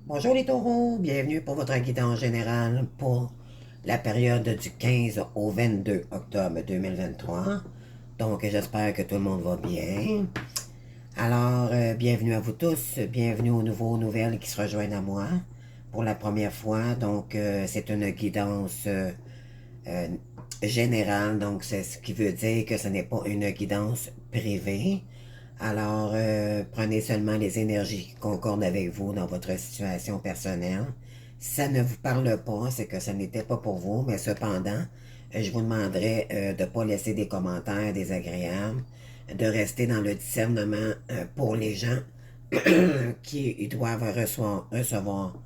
Bonjour les taureaux, bienvenue pour votre guidance générale pour la période du 15 au 22 octobre 2023. Donc j'espère que tout le monde va bien. Alors, bienvenue à vous tous, bienvenue aux nouveaux nouvelles qui se rejoignent à moi pour la première fois. Donc c'est une guidance euh, générale, donc c'est ce qui veut dire que ce n'est pas une guidance privée. Alors, prenez seulement les énergies qui concordent avec vous dans votre situation personnelle. Si ça ne vous parle pas, c'est que ça n'était pas pour vous, mais cependant, je vous demanderai de ne pas laisser des commentaires désagréables, de rester dans le discernement pour les gens qui doivent recevoir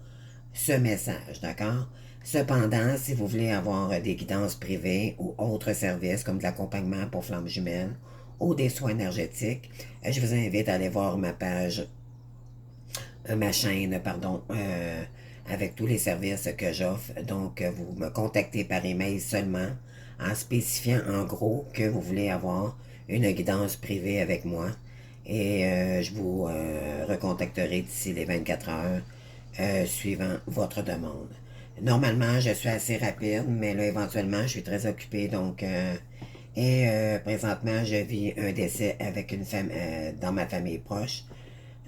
ce message, d'accord? Cependant, si vous voulez avoir des guidances privées ou autres services comme de l'accompagnement pour flammes jumelles ou des soins énergétiques, je vous invite à aller voir ma page, ma chaîne, pardon, avec tous les services que j'offre. Donc, vous me contactez par email seulement en spécifiant en gros que vous voulez avoir une guidance privée avec moi. Et je vous recontacterai d'ici les 24 heures suivant votre demande. Normalement, je suis assez rapide, mais là, éventuellement, je suis très occupé, donc... présentement, je vis un décès avec une femme dans ma famille proche.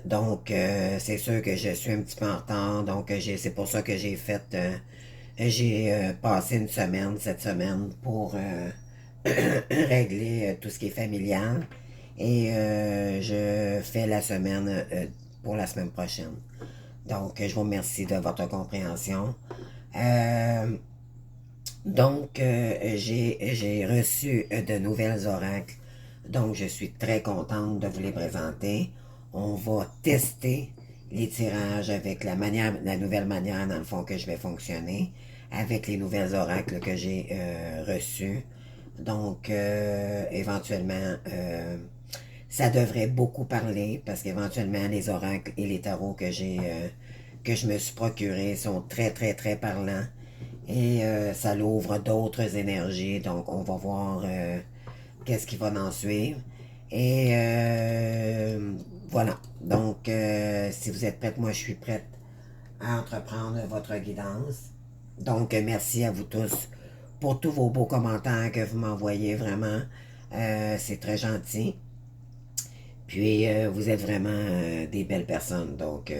Donc, c'est sûr que je suis un petit peu en retard. Donc, c'est pour ça que j'ai passé une semaine, cette semaine, pour régler tout ce qui est familial. Et je fais la semaine pour la semaine prochaine. Donc, je vous remercie de votre compréhension. Euh, j'ai reçu de nouvelles oracles. Donc, je suis très contente de vous les présenter. On va tester les tirages avec la nouvelle manière, dans le fond, que je vais fonctionner, avec les nouvelles oracles que j'ai reçus. Donc, éventuellement, ça devrait beaucoup parler parce qu'éventuellement, les oracles et les tarots que je me suis procurés sont très, très, très parlants. Et ça l'ouvre d'autres énergies. Donc, on va voir qu'est-ce qui va en suivre. Et voilà. Donc, si vous êtes prête, moi, je suis prête à entreprendre votre guidance. Donc, merci à vous tous pour tous vos beaux commentaires que vous m'envoyez. Vraiment, c'est très gentil. Puis, vous êtes vraiment des belles personnes. Donc,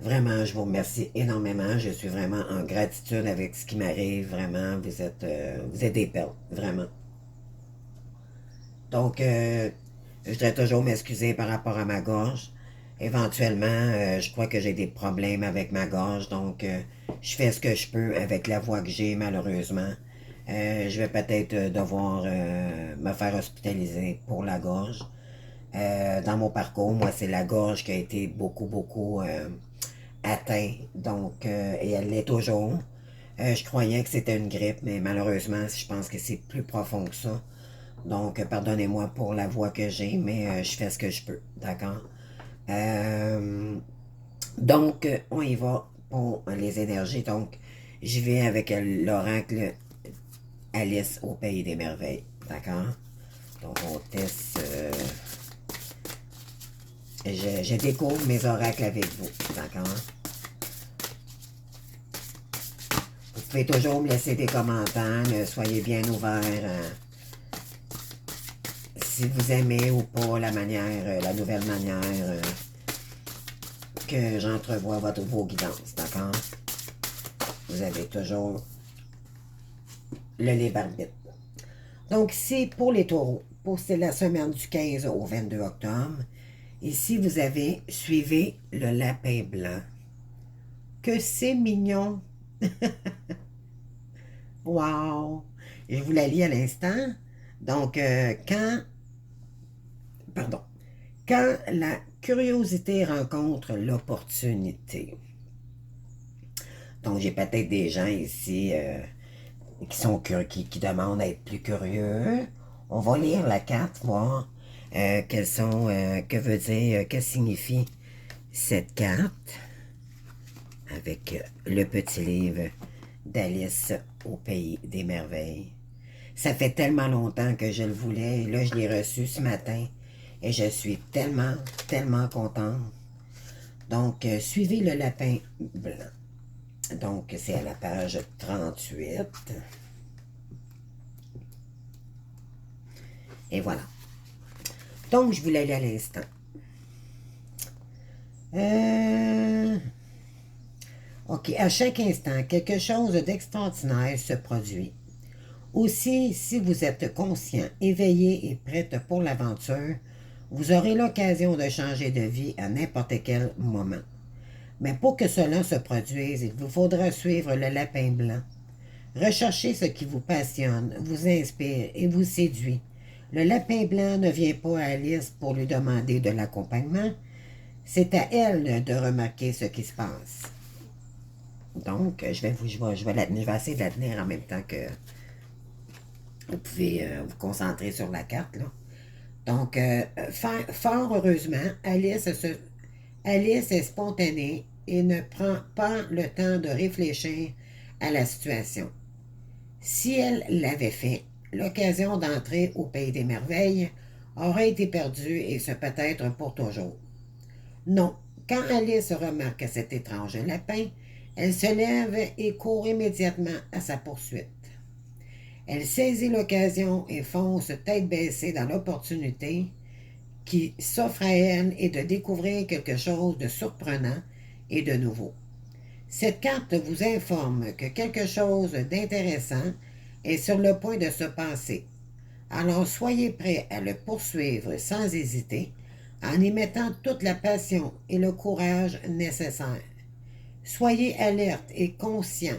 vraiment, je vous remercie énormément. Je suis vraiment en gratitude avec ce qui m'arrive. Vraiment, vous êtes des perles. Vraiment. Donc, je voudrais toujours m'excuser par rapport à ma gorge. Éventuellement, je crois que j'ai des problèmes avec ma gorge. Donc, je fais ce que je peux avec la voix que j'ai, malheureusement. Je vais peut-être devoir me faire hospitaliser pour la gorge. Dans mon parcours, moi, c'est la gorge qui a été beaucoup, beaucoup atteint. Donc, et elle l'est toujours. Je croyais que c'était une grippe, mais malheureusement, je pense que c'est plus profond que ça. Donc, pardonnez-moi pour la voix que j'ai, mais je fais ce que je peux. D'accord? Euh, donc, on y va pour les énergies. Donc, j'y vais avec l'oracle Alice au Pays des Merveilles. D'accord? Donc, on teste. Je découvre mes oracles avec vous. D'accord? Vous pouvez toujours me laisser des commentaires. Soyez bien ouverts. Si vous aimez ou pas la manière, la nouvelle manière que j'entrevois vos guidances. D'accord? Vous avez toujours le libre arbitre. Donc, ici, pour les taureaux, pour c'est la semaine du 15 au 22 octobre, ici, vous avez suivi le lapin blanc. Que c'est mignon! Wow! Je vous la lis à l'instant. Donc, pardon, quand la curiosité rencontre l'opportunité. Donc, j'ai peut-être des gens ici qui demandent à être plus curieux. On va lire la carte, voir que veut dire, que signifie cette carte avec le petit livre d'Alice au Pays des Merveilles. Ça fait tellement longtemps que je le voulais et là je l'ai reçu ce matin et je suis tellement, tellement contente. Donc, suivez le lapin blanc. Donc, c'est à la page 38. Et voilà. Donc, je vous l'ai lu à l'instant. OK. À chaque instant, quelque chose d'extraordinaire se produit. Aussi, si vous êtes conscient, éveillé et prête pour l'aventure, vous aurez l'occasion de changer de vie à n'importe quel moment. Mais pour que cela se produise, il vous faudra suivre le lapin blanc. Recherchez ce qui vous passionne, vous inspire et vous séduit. Le lapin blanc ne vient pas à Alice pour lui demander de l'accompagnement. C'est à elle de remarquer ce qui se passe. Donc, je vais essayer de la tenir en même temps que vous pouvez vous concentrer sur la carte. Là. Donc, fort heureusement, Alice est spontanée et ne prend pas le temps de réfléchir à la situation. Si elle l'avait fait, l'occasion d'entrer au pays des merveilles aurait été perdue et ce peut-être pour toujours. Non, quand Alice remarque cet étrange lapin, elle se lève et court immédiatement à sa poursuite. Elle saisit l'occasion et fonce tête baissée dans l'opportunité qui s'offre à elle et de découvrir quelque chose de surprenant et de nouveau. Cette carte vous informe que quelque chose d'intéressant est sur le point de se passer. Alors soyez prêts à le poursuivre sans hésiter, en y mettant toute la passion et le courage nécessaires. Soyez alerte et conscient,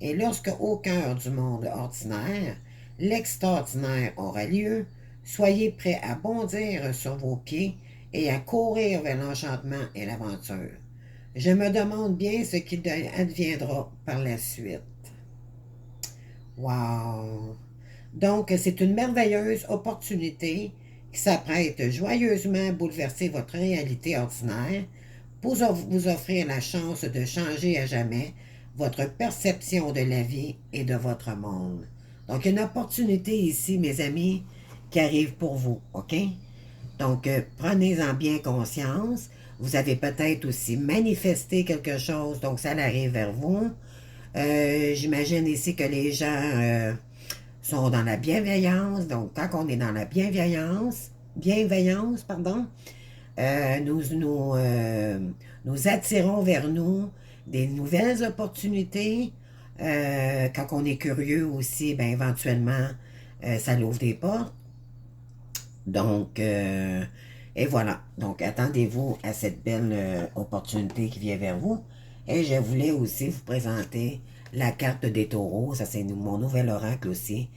et lorsque au cœur du monde ordinaire, l'extraordinaire aura lieu, soyez prêts à bondir sur vos pieds et à courir vers l'enchantement et l'aventure. Je me demande bien ce qui adviendra par la suite. Wow! Donc, c'est une merveilleuse opportunité qui s'apprête joyeusement à bouleverser votre réalité ordinaire pour vous offrir la chance de changer à jamais votre perception de la vie et de votre monde. Donc, une opportunité ici, mes amis, qui arrive pour vous, OK? Donc, prenez-en bien conscience. Vous avez peut-être aussi manifesté quelque chose, donc ça arrive vers vous. J'imagine ici que les gens sont dans la bienveillance. Donc, quand on est dans la bienveillance, pardon, nous attirons vers nous des nouvelles opportunités. Quand on est curieux aussi, ben, éventuellement, ça l'ouvre des portes. Donc, et voilà. Donc, attendez-vous à cette belle opportunité qui vient vers vous. Et je voulais aussi vous présenter la carte des taureaux. Ça, c'est mon nouvel oracle aussi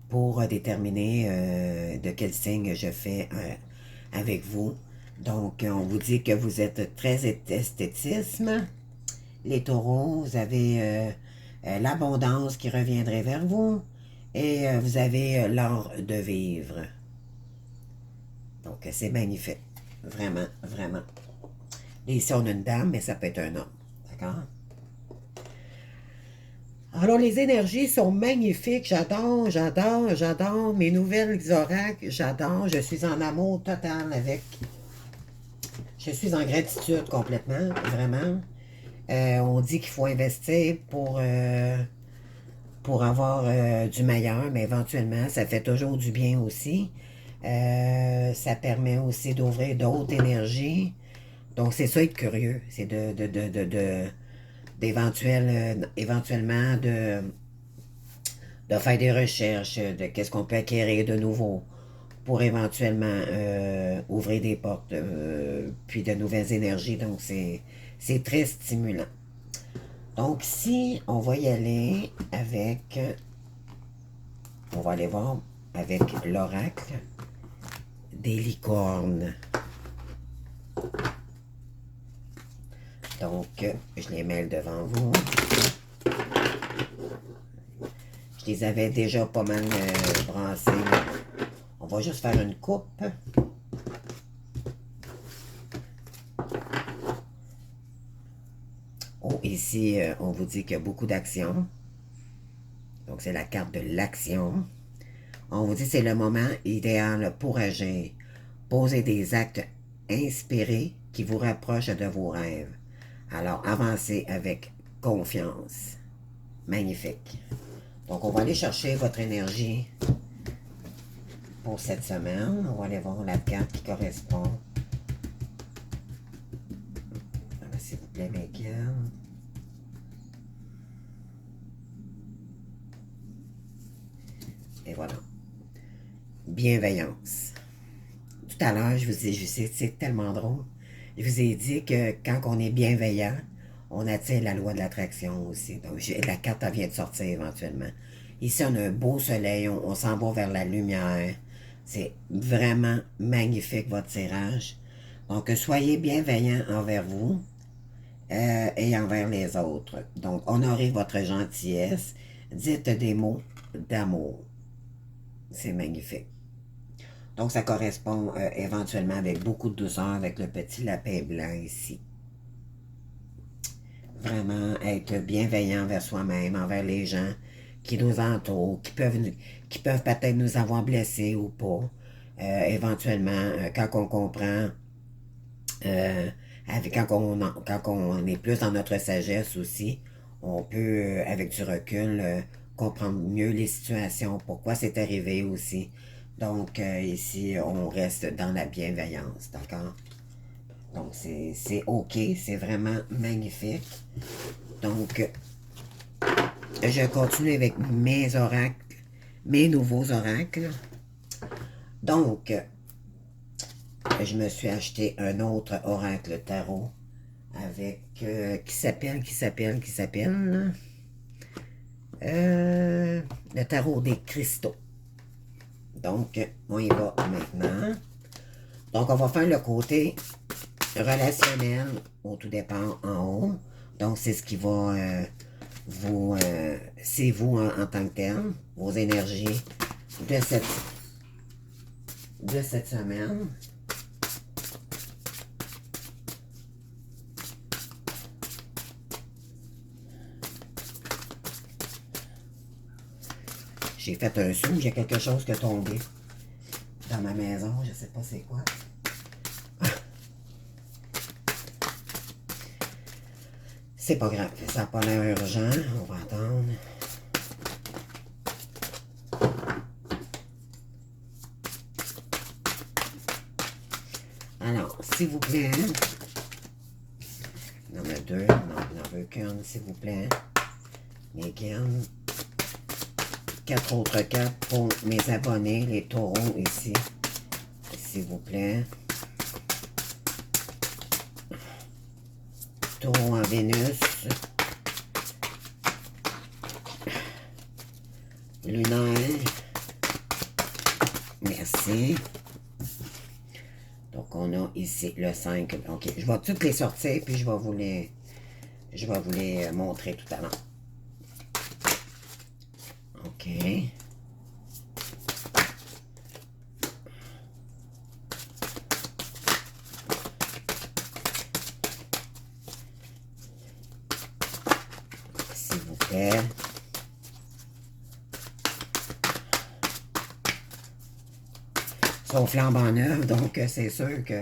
pour déterminer de quel signe je fais avec vous. Donc, on vous dit que vous êtes très esthétisme. Les taureaux, vous avez l'abondance qui reviendrait vers vous. Et vous avez l'art de vivre. Donc, c'est magnifique. Vraiment, vraiment. Et ici, on a une dame, mais ça peut être un homme. D'accord? Alors, les énergies sont magnifiques. J'adore, j'adore, j'adore. Mes nouvelles oracles, j'adore. Je suis en amour total avec. Je suis en gratitude complètement, vraiment. On dit qu'il faut investir pour avoir du meilleur, mais éventuellement, ça fait toujours du bien aussi. Ça permet aussi d'ouvrir d'autres énergies. Donc, c'est ça être curieux. C'est éventuellement de faire des recherches de qu'est-ce qu'on peut acquérir de nouveau pour éventuellement ouvrir des portes, puis de nouvelles énergies. Donc, c'est très stimulant. Donc, si on va y aller avec, on va aller voir avec l'oracle des licornes. Donc, je les mets devant vous. Je les avais déjà pas mal brassés. On va juste faire une coupe. Oh, ici, on vous dit qu'il y a beaucoup d'action. Donc, c'est la carte de l'action. On vous dit que c'est le moment idéal pour agir. Poser des actes inspirés qui vous rapproche de vos rêves. Alors, avancez avec confiance. Magnifique. Donc, on va aller chercher votre énergie pour cette semaine. On va aller voir la carte qui correspond. S'il vous plaît, mes cartes. Et voilà. Bienveillance. Tout à l'heure, je vous ai dit, c'est tellement drôle. Je vous ai dit que quand on est bienveillant, on attire la loi de l'attraction aussi. Donc, la carte elle vient de sortir éventuellement. Ici, on a un beau soleil, on s'en va vers la lumière. C'est vraiment magnifique, votre tirage. Donc, soyez bienveillant envers vous et envers les autres. Donc, honorez votre gentillesse. Dites des mots d'amour. C'est magnifique. Donc, ça correspond éventuellement avec beaucoup de douceur avec le petit lapin blanc ici. Vraiment être bienveillant envers soi-même, envers les gens qui nous entourent, qui peuvent peut-être nous avoir blessés ou pas. Éventuellement, quand on comprend, quand on est plus dans notre sagesse aussi, on peut, avec du recul, comprendre mieux les situations, pourquoi c'est arrivé aussi. Donc, ici, on reste dans la bienveillance, d'accord? Donc, c'est OK, c'est vraiment magnifique. Donc, je continue avec mes oracles, mes nouveaux oracles. Donc, je me suis acheté un autre oracle tarot avec, qui s'appelle, le tarot des cristaux. Donc, on y va maintenant. Donc, on va faire le côté relationnel au tout départ en haut. Donc, c'est ce qui va c'est vous en tant que tel, vos énergies de cette semaine. J'ai fait un saut, il y a quelque chose qui est tombé dans ma maison, je sais pas c'est quoi. C'est pas grave, ça n'a pas l'air urgent, on va attendre. Alors, s'il vous plaît, il y en a deux, non, il n'en veut qu'une, s'il vous plaît. Megan. 4 autres cartes pour mes abonnés, les taureaux ici, s'il vous plaît. Taureau en Vénus. Lunaire. Merci. Donc, on a ici le 5. OK, je vais toutes les sortir, puis je vais vous les montrer tout à l'heure. OK. S'il vous plaît. Ils sont flambant neufs, donc c'est sûr que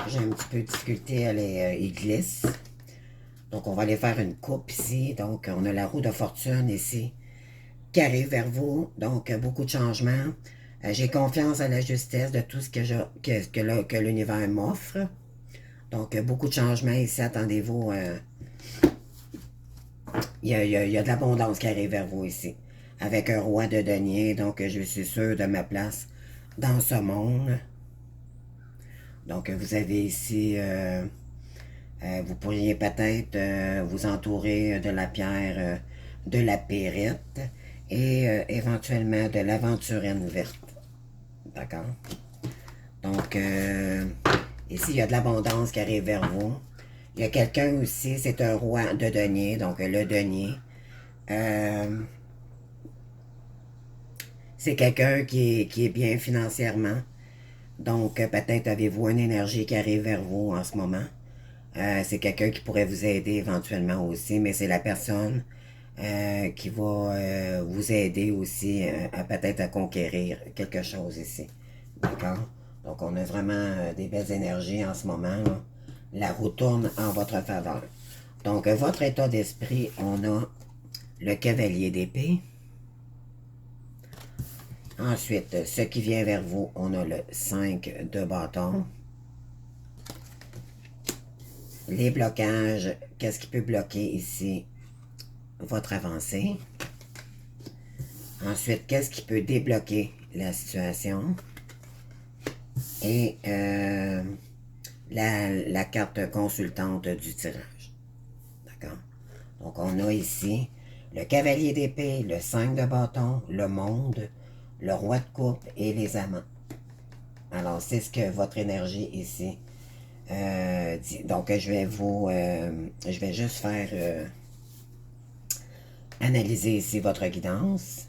j'ai un petit peu de difficulté à ils glissent. Donc, on va aller faire une coupe ici. Donc, on a la roue de fortune ici qui arrive vers vous. Donc, beaucoup de changements. J'ai confiance à la justesse de tout ce que l'univers m'offre. Donc, beaucoup de changements ici. Attendez-vous. Il y a de l'abondance qui arrive vers vous ici. Avec un roi de denier. Donc, je suis sûr de ma place dans ce monde. Donc, vous avez ici... vous pourriez peut-être vous entourer de la pierre de la périte et éventuellement de l'aventurine verte. D'accord? Donc, ici, il y a de l'abondance qui arrive vers vous. Il y a quelqu'un aussi, c'est un roi de denier, donc le denier. C'est quelqu'un qui est bien financièrement. Donc, peut-être avez-vous une énergie qui arrive vers vous en ce moment. C'est quelqu'un qui pourrait vous aider éventuellement aussi, mais c'est la personne qui va vous aider aussi peut-être à conquérir quelque chose ici. D'accord? Donc, on a vraiment des belles énergies en ce moment. Là. la roue tourne en votre faveur. Donc, votre état d'esprit, on a le cavalier d'épée. Ensuite, ce qui vient vers vous, on a le 5 de bâton. Les blocages, qu'est-ce qui peut bloquer ici votre avancée? Ensuite, qu'est-ce qui peut débloquer la situation? Et la carte consultante du tirage. D'accord? Donc, on a ici le cavalier d'épée, le 5 de bâton, le monde, le roi de coupe et les amants. Alors, c'est ce que votre énergie ici dit. Donc, je vais juste faire analyser ici votre guidance.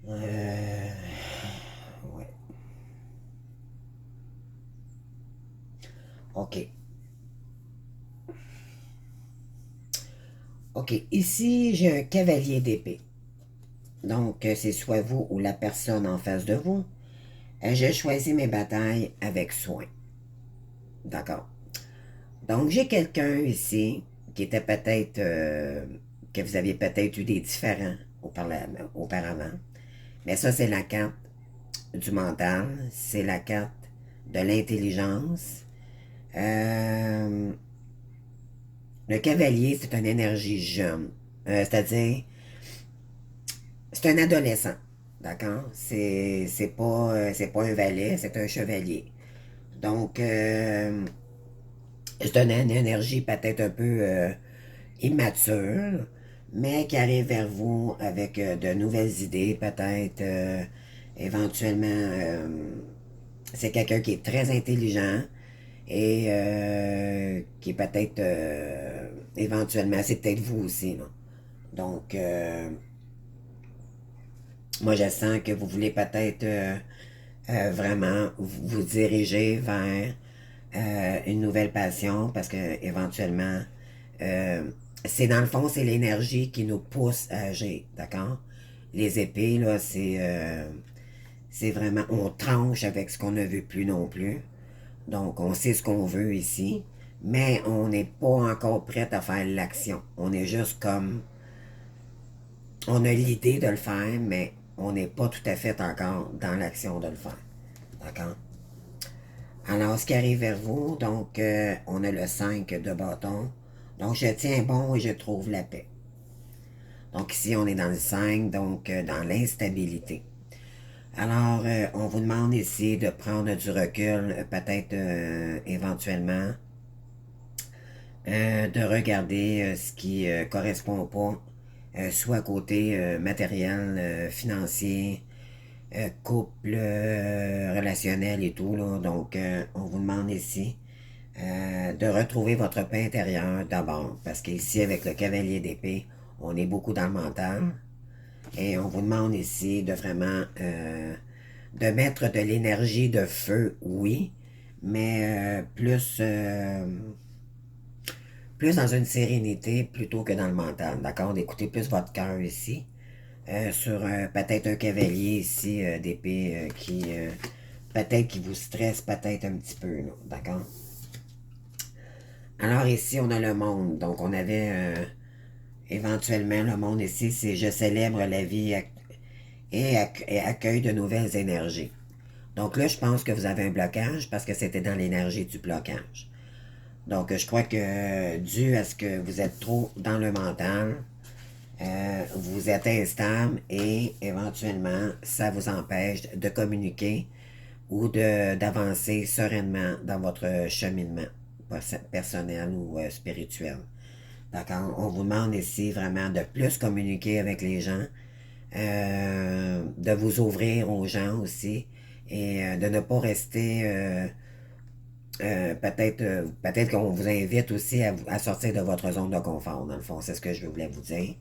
Ouais. OK. OK. Ici, j'ai un cavalier d'épée. Donc, c'est soit vous ou la personne en face de vous. Je choisis mes batailles avec soin. D'accord. Donc, j'ai quelqu'un ici qui était peut-être... que vous aviez peut-être eu des différends auparavant. Mais ça, c'est la carte du mental. C'est la carte de l'intelligence. Le cavalier, c'est une énergie jeune. C'est-à-dire, c'est un adolescent. D'accord? C'est pas un valet, c'est un chevalier. Donc, c'est une énergie peut-être un peu immature, mais qui arrive vers vous avec de nouvelles idées, peut-être éventuellement. C'est quelqu'un qui est très intelligent et qui est peut-être éventuellement, c'est peut-être vous aussi. Là. Donc, moi, je sens que vous voulez peut-être vraiment vous diriger vers une nouvelle passion parce que éventuellement, euh, c'est dans le fond, c'est l'énergie qui nous pousse à agir, d'accord? Les épées, là, c'est vraiment, on tranche avec ce qu'on ne veut plus non plus. Donc, on sait ce qu'on veut ici, mais on n'est pas encore prêt à faire l'action. On est juste comme, on a l'idée de le faire, mais on n'est pas tout à fait encore dans l'action de le faire. D'accord? Alors, ce qui arrive vers vous, donc, on a le 5 de bâton. Donc, je tiens bon et je trouve la paix. Donc, ici, on est dans le 5, donc, dans l'instabilité. Alors, on vous demande ici de prendre du recul, peut-être éventuellement, de regarder ce qui correspond pas, soit côté matériel, financier, couple, relationnel et tout. Là. Donc, on vous demande ici de retrouver votre paix intérieure d'abord. Parce qu'ici, avec le cavalier d'épée, on est beaucoup dans le mental. Et on vous demande ici de vraiment de mettre de l'énergie de feu, oui, mais plus dans une sérénité plutôt que dans le mental, d'accord? D'écouter plus votre cœur ici. Sur peut-être un cavalier ici d'épée qui peut-être qui vous stresse peut-être un petit peu, d'accord? Alors ici, on a le monde. Donc, on avait éventuellement le monde ici, c'est je célèbre la vie et accueille de nouvelles énergies. Donc là, je pense que vous avez un blocage parce que c'était dans l'énergie du blocage. Donc, je crois que dû à ce que vous êtes trop dans le mental, vous êtes instable et éventuellement, ça vous empêche de communiquer ou d'avancer sereinement dans votre cheminement personnel ou spirituel. D'accord? On vous demande ici vraiment de plus communiquer avec les gens, de vous ouvrir aux gens aussi et de ne pas rester peut-être qu'on vous invite aussi à sortir de votre zone de confort, dans le fond, c'est ce que je voulais vous dire.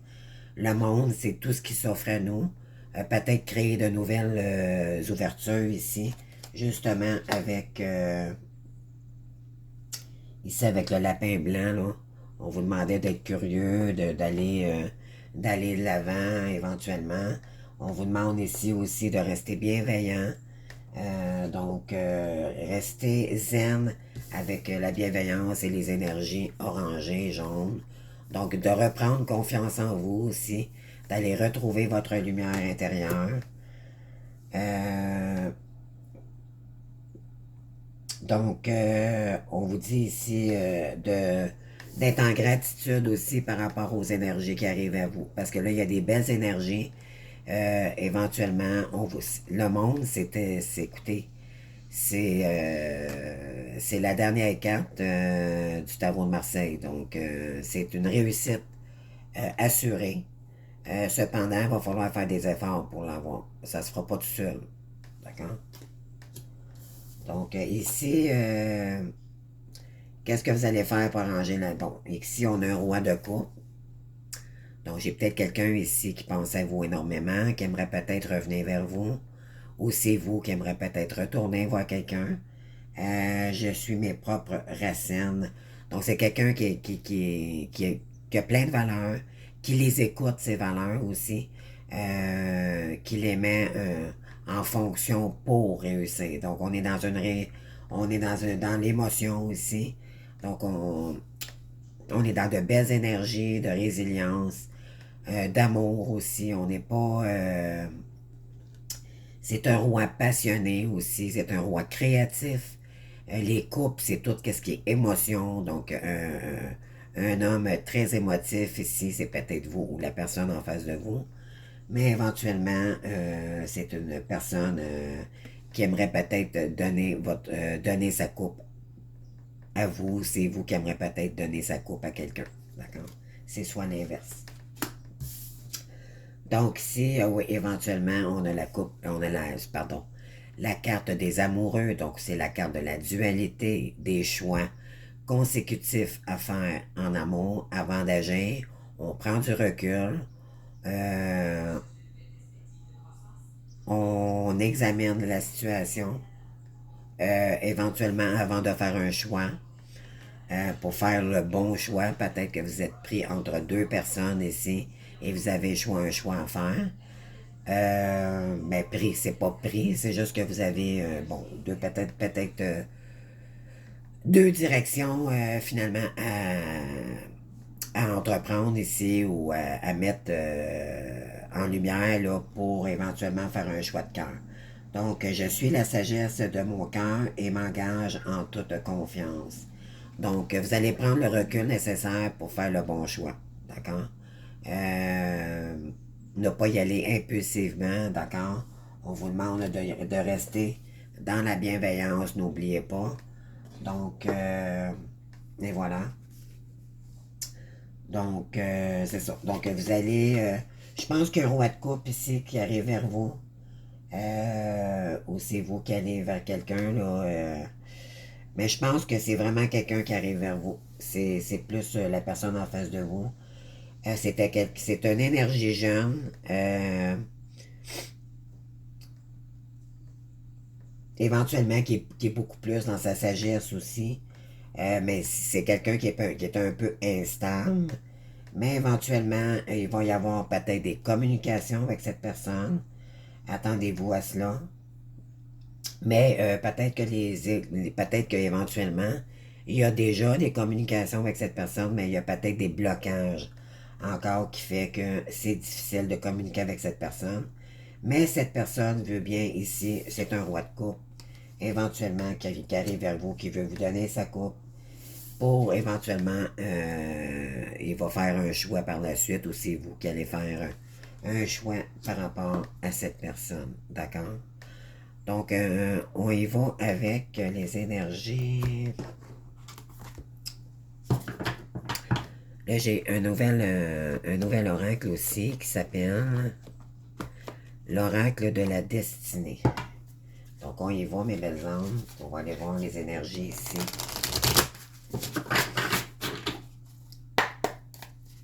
Le monde, c'est tout ce qui s'offre à nous. Peut-être créer de nouvelles ouvertures ici, justement avec ici avec le lapin blanc, là. On vous demandait d'être curieux, d'aller de l'avant éventuellement. On vous demande ici aussi de rester bienveillant, Donc, restez zen avec la bienveillance et les énergies orangées, jaunes. Donc, de reprendre confiance en vous aussi, d'aller retrouver votre lumière intérieure. Donc, on vous dit ici d'être en gratitude aussi par rapport aux énergies qui arrivent à vous. Parce que là, il y a des belles énergies. Éventuellement, le monde, écoutez, c'est la dernière carte du tarot de Marseille. Donc, c'est une réussite assurée. Cependant, il va falloir faire des efforts pour l'avoir. Ça ne se fera pas tout seul. D'accord? Donc, ici, qu'est-ce que vous allez faire pour arranger la... Bon, ici, on a un roi de coupe. Donc, j'ai peut-être quelqu'un ici qui pense à vous énormément, qui aimerait peut-être revenir vers vous. Ou c'est vous qui aimerez peut-être retourner voir quelqu'un. Je suis mes propres racines. Donc, c'est quelqu'un qui a plein de valeurs, qui les écoute, ces valeurs aussi, qui les met en fonction pour réussir. Donc, on est dans l'émotion aussi. Donc, on est dans de belles énergies, de résilience, d'amour aussi. On n'est pas... c'est un roi passionné aussi, c'est un roi créatif. Les couples, c'est tout ce qui est émotion. Donc, un homme très émotif ici, c'est peut-être vous ou la personne en face de vous. Mais éventuellement, c'est une personne qui aimerait peut-être donner sa coupe à vous. C'est vous qui aimerait peut-être donner sa coupe à quelqu'un. D'accord? C'est soit l'inverse. Donc, si oui, éventuellement, on a la carte des amoureux, donc c'est la carte de la dualité, des choix consécutifs à faire en amour avant d'agir. On prend du recul, euh, on examine la situation, éventuellement avant de faire un choix. Pour faire le bon choix, peut-être que vous êtes pris entre deux personnes ici et vous avez un choix à faire. Mais pris, c'est pas pris, c'est juste que vous avez, bon, peut-être deux directions finalement à entreprendre ici ou à mettre en lumière là, pour éventuellement faire un choix de cœur. Donc, je suis la sagesse de mon cœur et m'engage en toute confiance. Donc, vous allez prendre le recul nécessaire pour faire le bon choix. D'accord? Euh, Ne pas y aller impulsivement. D'accord? On vous demande de rester dans la bienveillance, n'oubliez pas. Donc, et voilà. Donc, c'est ça. Donc, vous allez... je pense qu'il y a un roi de coupe ici qui arrive vers vous. Ou c'est vous qui allez vers quelqu'un, là. Mais je pense que c'est vraiment quelqu'un qui arrive vers vous. C'est plus la personne en face de vous. C'est une énergie jeune. Éventuellement qui est beaucoup plus dans sa sagesse aussi. Mais c'est quelqu'un qui est un peu instable. Mais éventuellement, il va y avoir peut-être des communications avec cette personne. Attendez-vous à cela. Mais peut-être qu'éventuellement, il y a déjà des communications avec cette personne, mais il y a peut-être des blocages encore qui fait que c'est difficile de communiquer avec cette personne. Mais cette personne veut bien ici, c'est un roi de coupe, éventuellement qui arrive vers vous, qui veut vous donner sa coupe pour éventuellement, il va faire un choix par la suite ou c'est vous qui allez faire un choix par rapport à cette personne. D'accord? Donc, on y va avec les énergies. Là, j'ai un nouvel oracle aussi qui s'appelle l'oracle de la destinée. Donc, on y va, mes belles âmes. On va aller voir les énergies ici.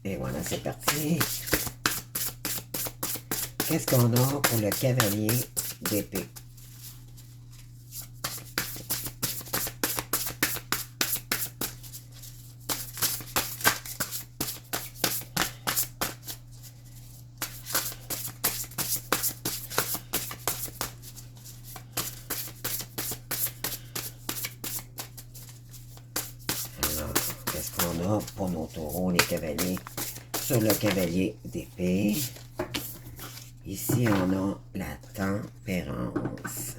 Et voilà, c'est parti. Qu'est-ce qu'on a pour le cavalier d'épée? qu'est-ce qu'on a pour nos taureaux, les cavaliers? Sur le cavalier d'épée, ici, on a la tempérance.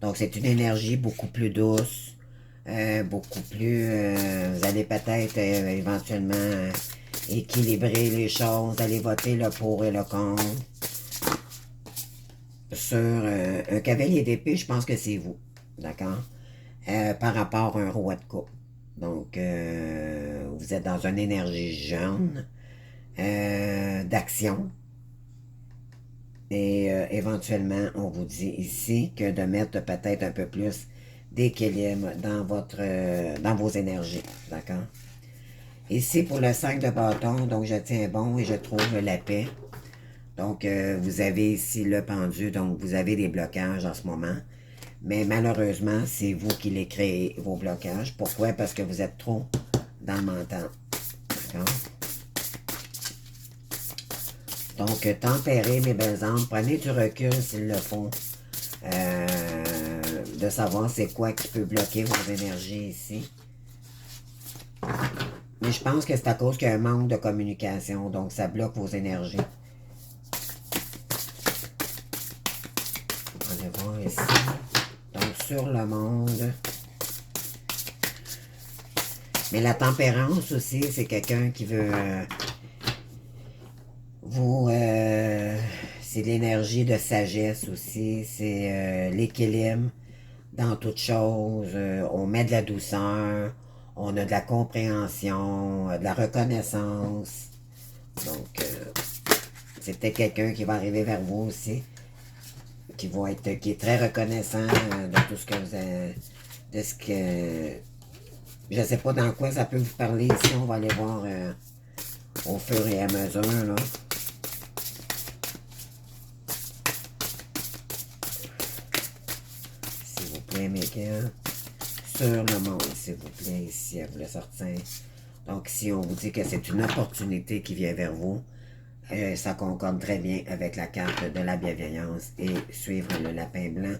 Donc, c'est une énergie beaucoup plus douce, beaucoup plus... vous allez peut-être éventuellement équilibrer les choses, aller voter le pour et le contre. Sur un cavalier d'épée, je pense que c'est vous, d'accord? Par rapport à un roi de coupe. Donc, vous êtes dans une énergie jeune, d'action. Et éventuellement, on vous dit ici que de mettre peut-être un peu plus d'équilibre dans vos énergies. D'accord? Ici, pour le 5 de bâton, donc je tiens bon et je trouve la paix. Donc, vous avez ici le pendu, donc vous avez des blocages en ce moment. Mais malheureusement, c'est vous qui les créez, vos blocages. Pourquoi? Parce que vous êtes trop dans le mental. D'accord? Donc, tempérez, mes belles âmes. Prenez du recul s'il le faut. De savoir c'est quoi qui peut bloquer vos énergies ici. Mais je pense que c'est à cause qu'il y a un manque de communication. Donc, ça bloque vos énergies. On va voir ici. Donc, sur le monde. Mais la tempérance aussi, c'est quelqu'un qui veut... c'est l'énergie de sagesse aussi, c'est l'équilibre dans toute chose. On met de la douceur, on a de la compréhension, de la reconnaissance. Donc, c'est peut-être quelqu'un qui va arriver vers vous aussi, qui est très reconnaissant de tout ce que vous avez, de ce que... Je ne sais pas dans quoi ça peut vous parler ici, on va aller voir au fur et à mesure, là. Américain sur le monde, s'il vous plaît, ici, elle voulait sortir. Donc, ici, on vous dit que c'est une opportunité qui vient vers vous. Ça concorde très bien avec la carte de la bienveillance et suivre le lapin blanc.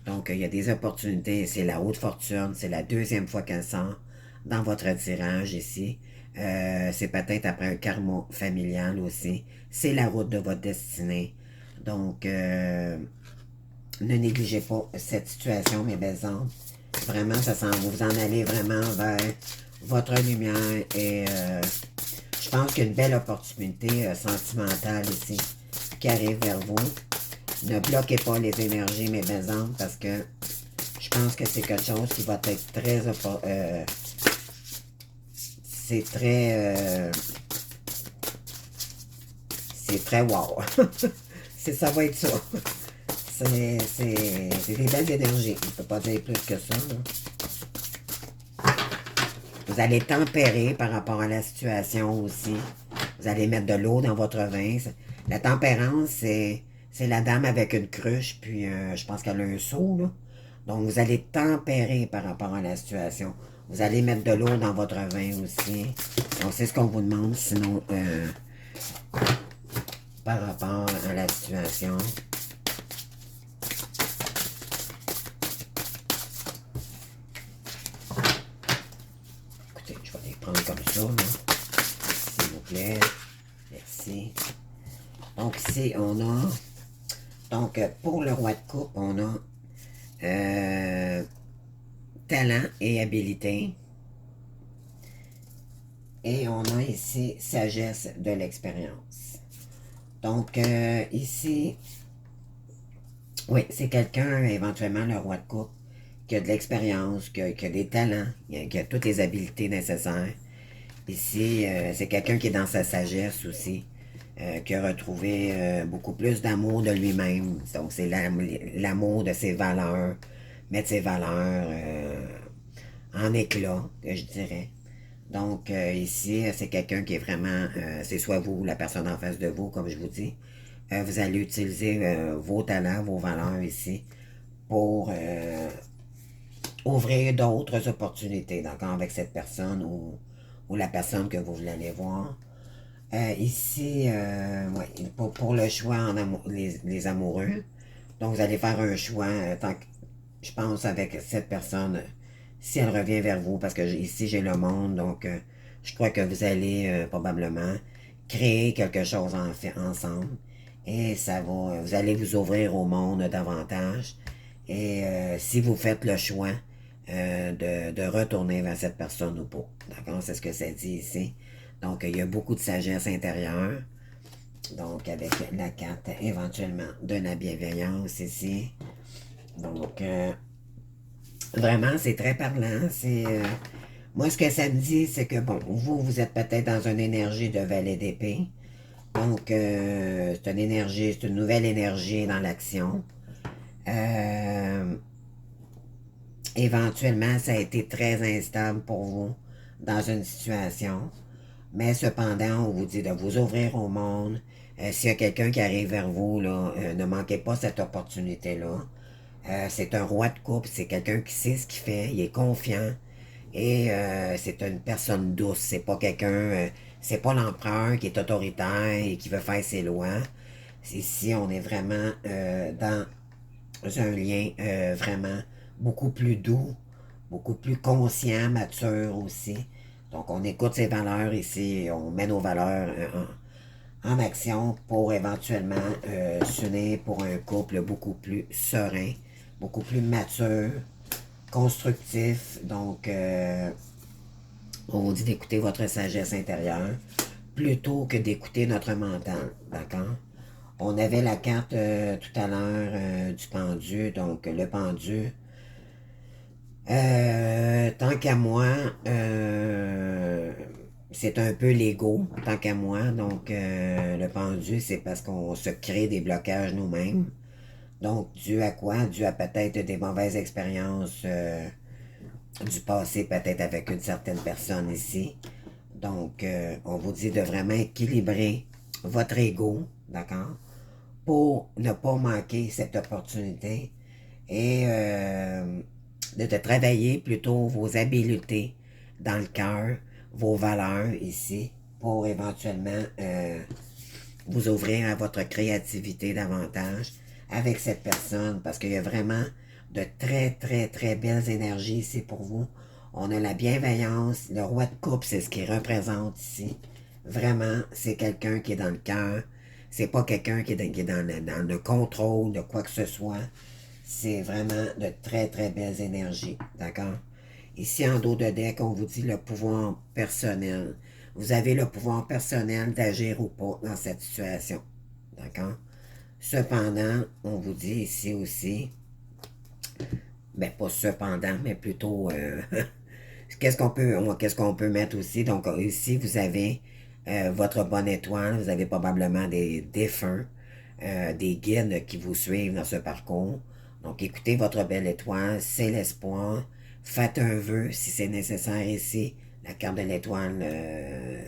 Donc, il y a des opportunités. C'est la haute fortune. C'est la deuxième fois qu'elle sort dans votre tirage ici. C'est peut-être après un karma familial aussi. C'est la route de votre destinée. Donc, ne négligez pas cette situation, mes belles âmes. Vraiment, ça sent vous en allez vraiment vers votre lumière et je pense qu'il y a une belle opportunité sentimentale ici qui arrive vers vous. Ne bloquez pas les énergies, mes belles âmes, parce que je pense que c'est quelque chose qui va être très... c'est très... c'est très wow. Ça va être ça. C'est des belles énergies. On ne peut pas dire plus que ça. Là. Vous allez tempérer par rapport à la situation aussi. Vous allez mettre de l'eau dans votre vin. La tempérance, c'est la dame avec une cruche, puis je pense qu'elle a un seau. Là. Donc, vous allez tempérer par rapport à la situation. Vous allez mettre de l'eau dans votre vin aussi. Donc, c'est ce qu'on vous demande, sinon, par rapport à la situation. Prendre comme ça, s'il vous plaît. Merci. Donc, ici, on a... Donc, pour le roi de coupe, on a talent et habileté. Et on a ici sagesse de l'expérience. Donc, ici, oui, c'est quelqu'un, éventuellement, le roi de coupe, qui a de l'expérience, qui a des talents, qui a toutes les habiletés nécessaires. Ici, c'est quelqu'un qui est dans sa sagesse aussi, qui a retrouvé beaucoup plus d'amour de lui-même. Donc, c'est l'amour de ses valeurs, mettre ses valeurs en éclat, que je dirais. Donc, ici, c'est quelqu'un qui est vraiment, c'est soit vous ou la personne en face de vous, comme je vous dis. Vous allez utiliser vos talents, vos valeurs ici, pour ouvrir d'autres opportunités, d'accord, avec cette personne ou la personne que vous voulez aller voir. Ici, ouais, pour le choix en les amoureux, donc vous allez faire un choix, je pense, avec cette personne si elle revient vers vous, parce que ici j'ai le monde, donc je crois que vous allez probablement créer quelque chose ensemble et ça va, vous allez vous ouvrir au monde davantage et si vous faites le choix de retourner vers cette personne ou pas, d'accord, c'est ce que ça dit ici. Donc il y a beaucoup de sagesse intérieure, donc avec la carte éventuellement de la bienveillance ici. Donc vraiment, c'est très parlant. Moi, ce que ça me dit, c'est que, bon, vous êtes peut-être dans une énergie de valet d'épée. Donc, c'est une énergie, c'est une nouvelle énergie dans l'action. Euh, Éventuellement, ça a été très instable pour vous dans une situation. Mais cependant, on vous dit de vous ouvrir au monde. S'il y a quelqu'un qui arrive vers vous, là, ne manquez pas cette opportunité-là. C'est un roi de coupe, c'est quelqu'un qui sait ce qu'il fait, il est confiant et c'est une personne douce. C'est pas quelqu'un, c'est pas l'empereur qui est autoritaire et qui veut faire ses lois. Ici, on est vraiment dans un lien vraiment beaucoup plus doux, beaucoup plus conscient, mature aussi. Donc, on écoute ses valeurs ici, et on met nos valeurs en action pour éventuellement s'unir pour un couple beaucoup plus serein, beaucoup plus mature, constructif. Donc, on vous dit d'écouter votre sagesse intérieure plutôt que d'écouter notre mental. D'accord? On avait la carte tout à l'heure du pendu. Donc, le pendu, tant qu'à moi, c'est un peu l'ego, tant qu'à moi. Donc, le pendu, c'est parce qu'on se crée des blocages nous-mêmes. Donc, dû à quoi? Dû à peut-être des mauvaises expériences du passé, peut-être avec une certaine personne ici. Donc, on vous dit de vraiment équilibrer votre ego, d'accord? Pour ne pas manquer cette opportunité et de travailler plutôt vos habiletés dans le cœur, vos valeurs ici, pour éventuellement vous ouvrir à votre créativité davantage avec cette personne, parce qu'il y a vraiment de très, très, très belles énergies ici pour vous. On a la bienveillance, le roi de coupe, c'est ce qu'il représente ici. Vraiment, c'est quelqu'un qui est dans le cœur. C'est pas quelqu'un qui est dans le contrôle de quoi que ce soit. C'est vraiment de très, très belles énergies. D'accord? Ici, en dos de deck, on vous dit le pouvoir personnel. Vous avez le pouvoir personnel d'agir ou pas dans cette situation. D'accord? Cependant, on vous dit ici aussi, ben pas cependant, mais plutôt, qu'est-ce qu'on peut mettre aussi? Donc, ici, vous avez votre bonne étoile, vous avez probablement des défunts, des guides qui vous suivent dans ce parcours. Donc, écoutez votre belle étoile, c'est l'espoir. Faites un vœu si c'est nécessaire ici. La carte de l'étoile,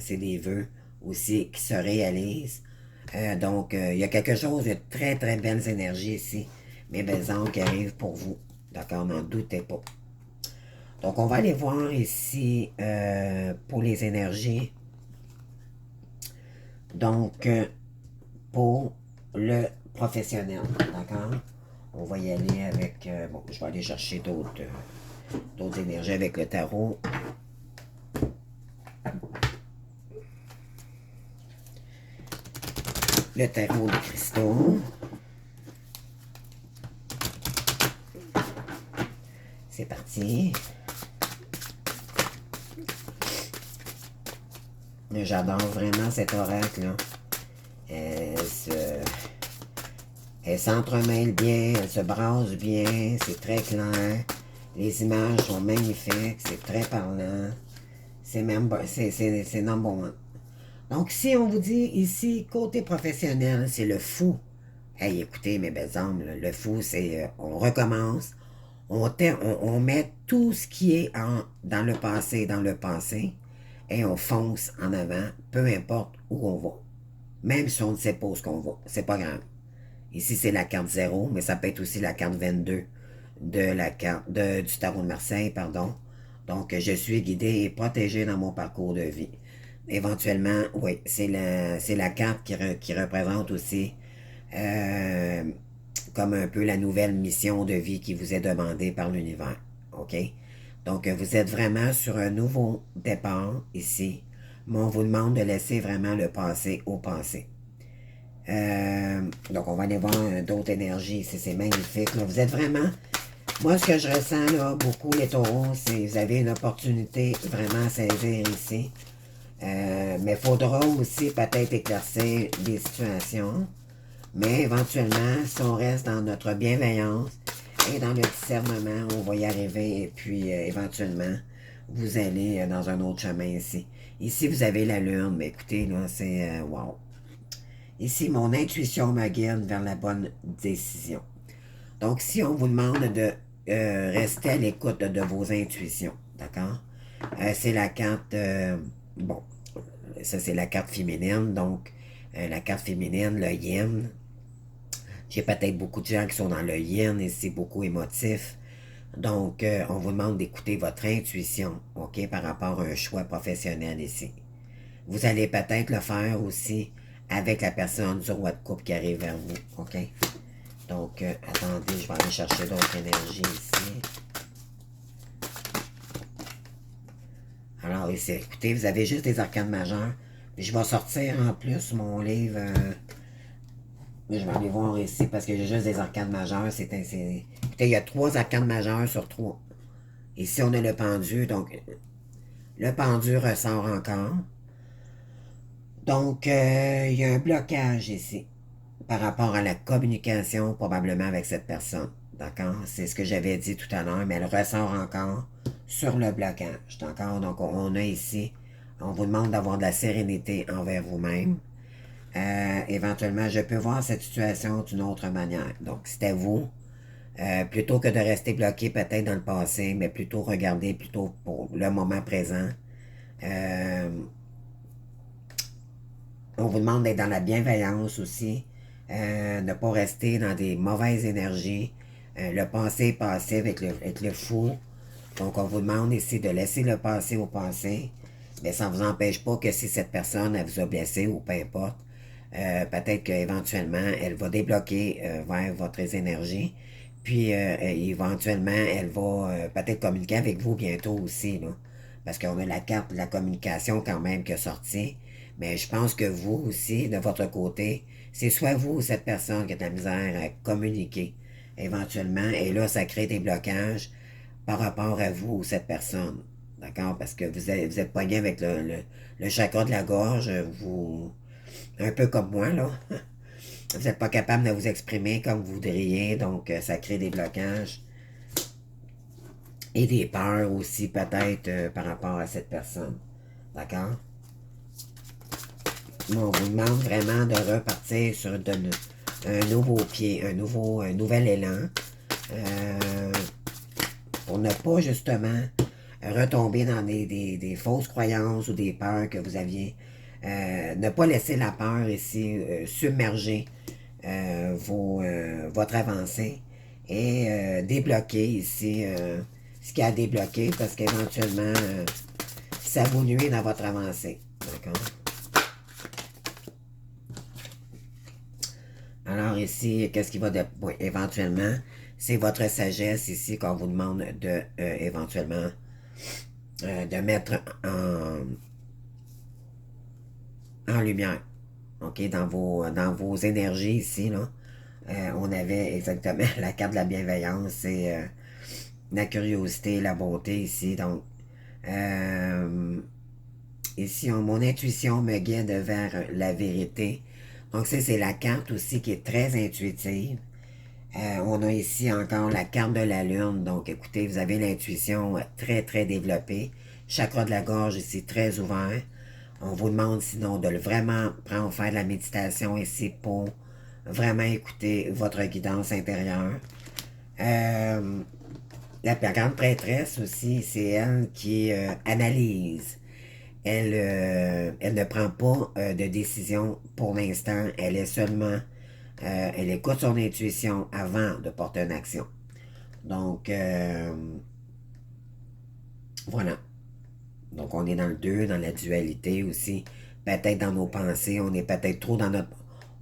c'est des vœux aussi qui se réalisent. Donc, il y a quelque chose de très, très belles énergies ici. Mes belles anges qui arrivent pour vous. D'accord, n'en doutez pas. Donc, on va aller voir ici pour les énergies. Donc, pour le professionnel, d'accord? On va y aller avec... bon, je vais aller chercher d'autres énergies avec le tarot. Le tarot de cristaux. C'est parti. J'adore vraiment cet oracle-là. Elle s'entremêle bien, elle se brasse bien, c'est très clair. Les images sont magnifiques, c'est très parlant. C'est même c'est number one. Donc, si on vous dit ici, côté professionnel, c'est le fou. Hey, écoutez, mes belles âmes, le fou, c'est on recommence, on met tout ce qui est dans le passé, et on fonce en avant, peu importe où on va. Même si on ne sait pas où qu'on va, c'est pas grave. Ici, c'est la carte 0, mais ça peut être aussi la carte 22 de la carte du tarot de Marseille, pardon. Donc, je suis guidé et protégé dans mon parcours de vie. Éventuellement, oui, c'est la carte qui représente aussi euh, comme un peu la nouvelle mission de vie qui vous est demandée par l'univers. OK? Donc, vous êtes vraiment sur un nouveau départ ici, mais on vous demande de laisser vraiment le passé au passé. Donc, on va aller voir d'autres énergies ici, c'est magnifique. Là. Vous êtes vraiment... Moi, ce que je ressens, là, beaucoup, les taureaux, c'est que vous avez une opportunité vraiment à saisir ici. Mais il faudra aussi peut-être éclaircir des situations. Mais éventuellement, si on reste dans notre bienveillance et dans le discernement, on va y arriver. Et puis, éventuellement, vous allez dans un autre chemin ici. Ici, vous avez la lune. Mais écoutez, là, c'est... wow. Ici, mon intuition me guide vers la bonne décision. Donc, si on vous demande de rester à l'écoute de vos intuitions, d'accord? C'est la carte... bon, ça, c'est la carte féminine. Donc, la carte féminine, le yin. J'ai peut-être beaucoup de gens qui sont dans le yin et c'est beaucoup émotif. Donc, on vous demande d'écouter votre intuition, OK, par rapport à un choix professionnel ici. Vous allez peut-être le faire aussi avec la personne du roi de coupe qui arrive vers vous, OK? Donc, attendez, je vais aller chercher d'autres énergies ici. Alors, ici, écoutez, vous avez juste des arcanes majeures. Puis je vais sortir en plus mon livre... mais je vais aller voir ici parce que j'ai juste des arcanes majeures. Écoutez, il y a 3 arcanes majeures sur 3. Ici, on a le pendu. Donc, le pendu ressort encore. Donc, il y a un blocage ici par rapport à la communication probablement avec cette personne. D'accord? C'est ce que j'avais dit tout à l'heure, mais elle ressort encore sur le blocage. D'accord? Donc, on a ici, on vous demande d'avoir de la sérénité envers vous-même. Éventuellement, je peux voir cette situation d'une autre manière. Donc, c'était vous. Plutôt que de rester bloqué peut-être dans le passé, mais plutôt regarder plutôt pour le moment présent. Euh, on vous demande d'être dans la bienveillance aussi. Ne pas rester dans des mauvaises énergies. Le passé est passé avec le fou. Donc, on vous demande ici de laisser le passé au passé. Mais ça ne vous empêche pas que si cette personne elle vous a blessé ou peu importe, peut-être qu'éventuellement, elle va débloquer vers votre énergie. Puis, éventuellement, elle va peut-être communiquer avec vous bientôt aussi. Là, parce qu'on a la carte de la communication quand même qui est sortie. Mais je pense que vous aussi, de votre côté, c'est soit vous ou cette personne qui a de la misère à communiquer éventuellement. Et là, ça crée des blocages par rapport à vous ou cette personne. D'accord? Parce que vous êtes poigné avec le chakra de la gorge. Vous, un peu comme moi, là. Vous n'êtes pas capable de vous exprimer comme vous voudriez, donc ça crée des blocages. Et des peurs aussi, peut-être, par rapport à cette personne. D'accord? On vous demande vraiment de repartir sur un nouveau pied, un nouvel élan. Euh, pour ne pas, justement, retomber dans des fausses croyances ou des peurs que vous aviez. Ne pas laisser la peur ici submerger votre avancée et débloquer ici ce qui a débloqué parce qu'éventuellement ça vous nuit dans votre avancée. D'accord? Alors ici, qu'est-ce qui va de... Oui, éventuellement, c'est votre sagesse ici qu'on vous demande de éventuellement de mettre en lumière. OK, dans vos énergies ici, là. On avait exactement la carte de la bienveillance et la curiosité, la bonté ici. Donc, ici, mon intuition me guide vers la vérité. Donc, ça, c'est la carte aussi qui est très intuitive. On a ici encore la carte de la lune. Donc, écoutez, vous avez l'intuition très, très développée. Chakra de la gorge ici très ouvert. On vous demande sinon de vraiment prendre, faire de la méditation ici pour vraiment écouter votre guidance intérieure. La grande prêtresse aussi, c'est elle qui analyse. Elle ne prend pas de décision pour l'instant. Elle est seulement... elle écoute son intuition avant de porter une action. Donc, voilà. Donc, on est dans le 2, dans la dualité aussi. Peut-être dans nos pensées, on est peut-être trop dans notre...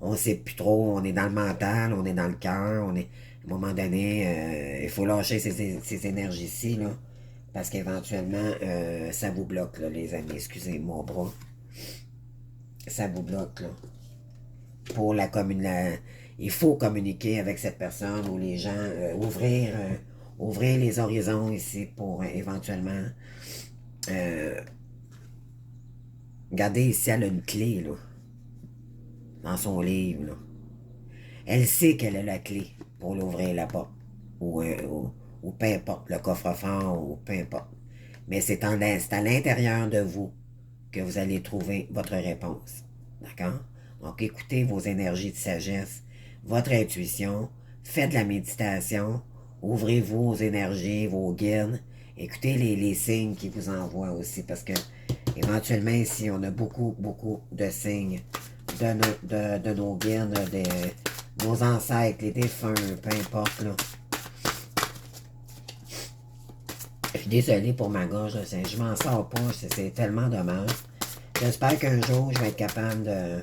On ne sait plus trop, on est dans le mental, on est dans le cœur, on est... À un moment donné, il faut lâcher ces énergies-ci, là. Parce qu'éventuellement, ça vous bloque, là, les amis. Excusez mon bras. Ça vous bloque, là. Pour il faut communiquer avec cette personne ou les gens, ouvrir les horizons ici pour éventuellement. Regardez ici, elle a une clé, là, dans son livre, là. Elle sait qu'elle a la clé pour l'ouvrir la porte. Ou peu importe, le coffre-fort, ou peu importe. Mais c'est à l'intérieur de vous que vous allez trouver votre réponse. D'accord? Donc, écoutez vos énergies de sagesse, votre intuition, faites de la méditation, ouvrez vos énergies, vos guides, écoutez les signes qui vous envoient aussi, parce que éventuellement ici, on a beaucoup, beaucoup de signes de nos guides, de nos ancêtres, les défunts, peu importe, là. Je suis désolé pour ma gorge, là, je m'en sors pas, c'est tellement dommage. J'espère qu'un jour, je vais être capable de...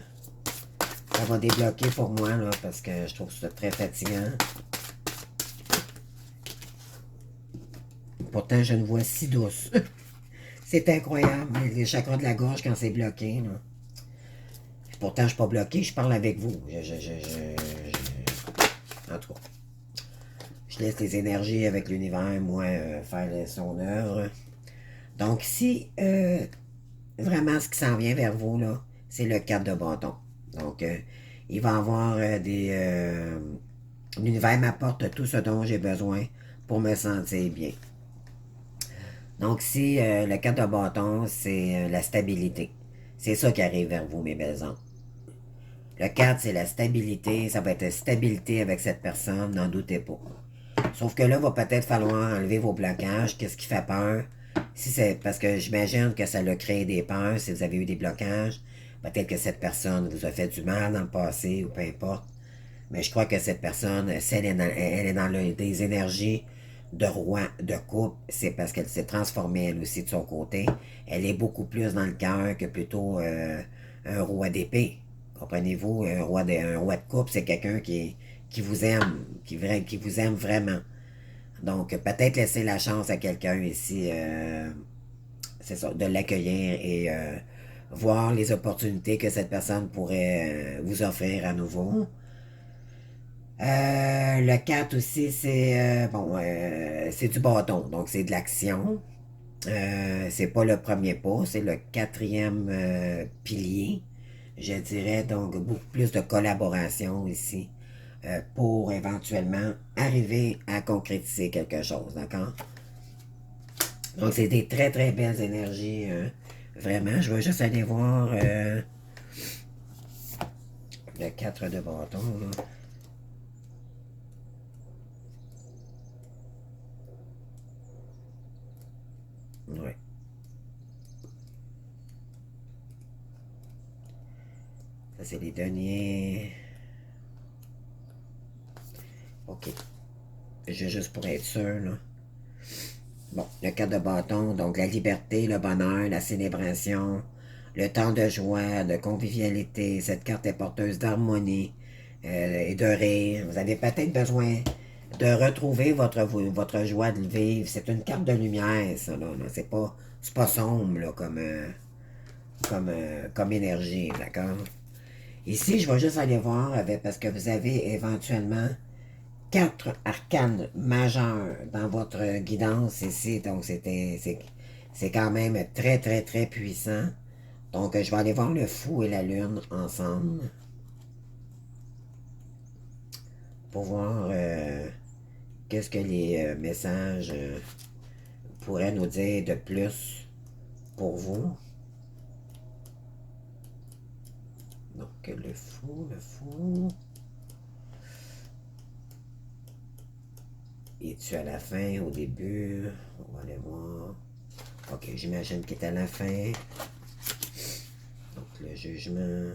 Ça va débloquer pour moi, là, parce que je trouve ça très fatigant. Pourtant, j'ai une voix si douce. C'est incroyable, les chakras de la gorge quand c'est bloqué, là. Pourtant, je suis pas bloqué, je parle avec vous. En tout cas, je laisse les énergies avec l'univers, moi, faire son œuvre. Donc, si vraiment ce qui s'en vient vers vous, là, c'est le 4 de bâton. Donc, il va y avoir l'univers m'apporte tout ce dont j'ai besoin pour me sentir bien. Donc, si le 4 de bâton, c'est la stabilité. C'est ça qui arrive vers vous, mes belles âmes. Le 4, c'est la stabilité. Ça va être stabilité avec cette personne, n'en doutez pas. Sauf que là, il va peut-être falloir enlever vos blocages. Qu'est-ce qui fait peur? Si c'est parce que j'imagine que ça a créé des peurs, si vous avez eu des blocages, peut-être que cette personne vous a fait du mal dans le passé ou peu importe. Mais je crois que cette personne, si elle est dans des énergies de roi, de coupe, c'est parce qu'elle s'est transformée elle aussi de son côté. Elle est beaucoup plus dans le cœur que plutôt un roi d'épée. Comprenez-vous? Un roi de coupe, c'est quelqu'un qui vous aime, qui vous aime vraiment. Donc, peut-être laisser la chance à quelqu'un ici, c'est ça, de l'accueillir et voir les opportunités que cette personne pourrait vous offrir à nouveau. Le 4 aussi, c'est du bâton, donc c'est de l'action. C'est pas le premier pas, c'est le quatrième pilier, je dirais, donc beaucoup plus de collaboration ici pour éventuellement arriver à concrétiser quelque chose, d'accord? Donc c'est des très très belles énergies, vraiment. Je vais juste aller voir le 4 de bâton, là. Ouais. Ça, c'est les derniers. OK. Juste pour être sûr, là. Bon, le 4 de bâton, donc la liberté, le bonheur, la célébration, le temps de joie, de convivialité. Cette carte est porteuse d'harmonie et de rire. Vous avez peut-être besoin de retrouver votre joie de vivre. C'est une carte de lumière, ça, là. C'est pas sombre, là, comme énergie, d'accord? Ici, je vais juste aller voir parce que vous avez éventuellement 4 arcanes majeures dans votre guidance ici. Donc, c'est quand même très, très, très puissant. Donc, je vais aller voir le fou et la lune ensemble pour voir qu'est-ce que les messages pourraient nous dire de plus pour vous. Donc, le fou, le fou. Es-tu à la fin, au début? On va aller voir. Ok, j'imagine qu'il est à la fin. Donc, le jugement.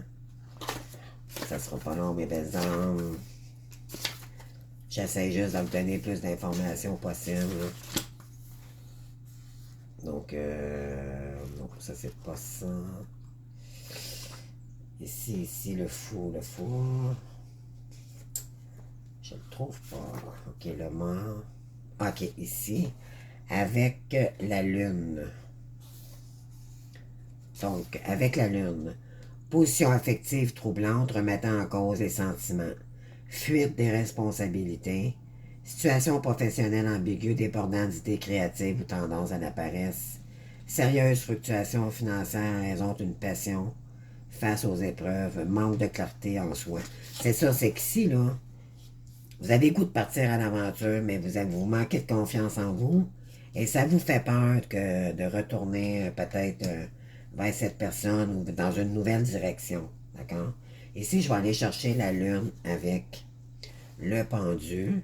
Ça sera pas long, mes belles âmes. J'essaie juste de vous donner plus d'informations possible. Donc, non, ça c'est pas ça. Ici, le fou, le fou. Je le trouve pas. Ok, le mort. Ok, ici. avec la Lune. Donc, avec la Lune. Position affective troublante remettant en cause les sentiments. Fuite des responsabilités. Situation professionnelle ambiguë débordant d'idées créatives ou tendance à la paresse. Sérieuse fluctuation financière en raison d'une passion face aux épreuves. Manque de clarté en soi. C'est ça, c'est qu'ici, là, vous avez le goût de partir à l'aventure, mais vous manquez de confiance en vous. Et ça vous fait peur que de retourner peut-être vers cette personne ou dans une nouvelle direction. D'accord? Ici, je vais aller chercher la lune avec le pendu.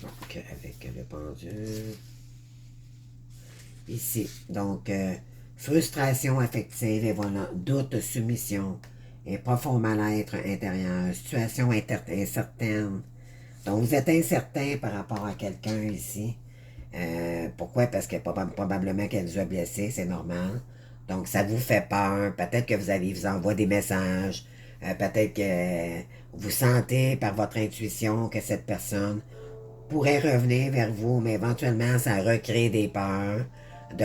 Donc, avec le pendu. Ici. Donc, frustration affective et voilà. Doute, soumission et profond mal-être intérieur. Situation incertaine. Donc, vous êtes incertain par rapport à quelqu'un ici. Pourquoi? Parce que probablement qu'elle vous a blessé, c'est normal. Donc, ça vous fait peur. Peut-être que vous envoie des messages. Peut-être que vous sentez par votre intuition que cette personne pourrait revenir vers vous, mais éventuellement, ça recrée des peurs, de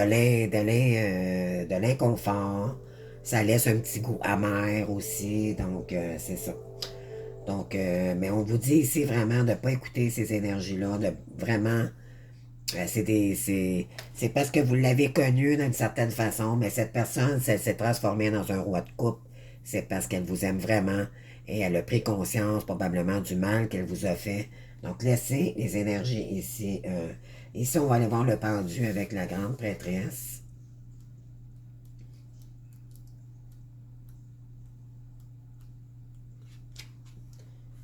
l'inconfort. Ça laisse un petit goût amer aussi. Donc, c'est ça. Donc, mais on vous dit ici vraiment de ne pas écouter ces énergies-là, de vraiment c'est parce que vous l'avez connu d'une certaine façon, mais cette personne s'est transformée dans un roi de coupe. C'est parce qu'elle vous aime vraiment et elle a pris conscience probablement du mal qu'elle vous a fait. Donc laissez les énergies ici. Ici, on va aller voir le pendu avec la grande prêtresse.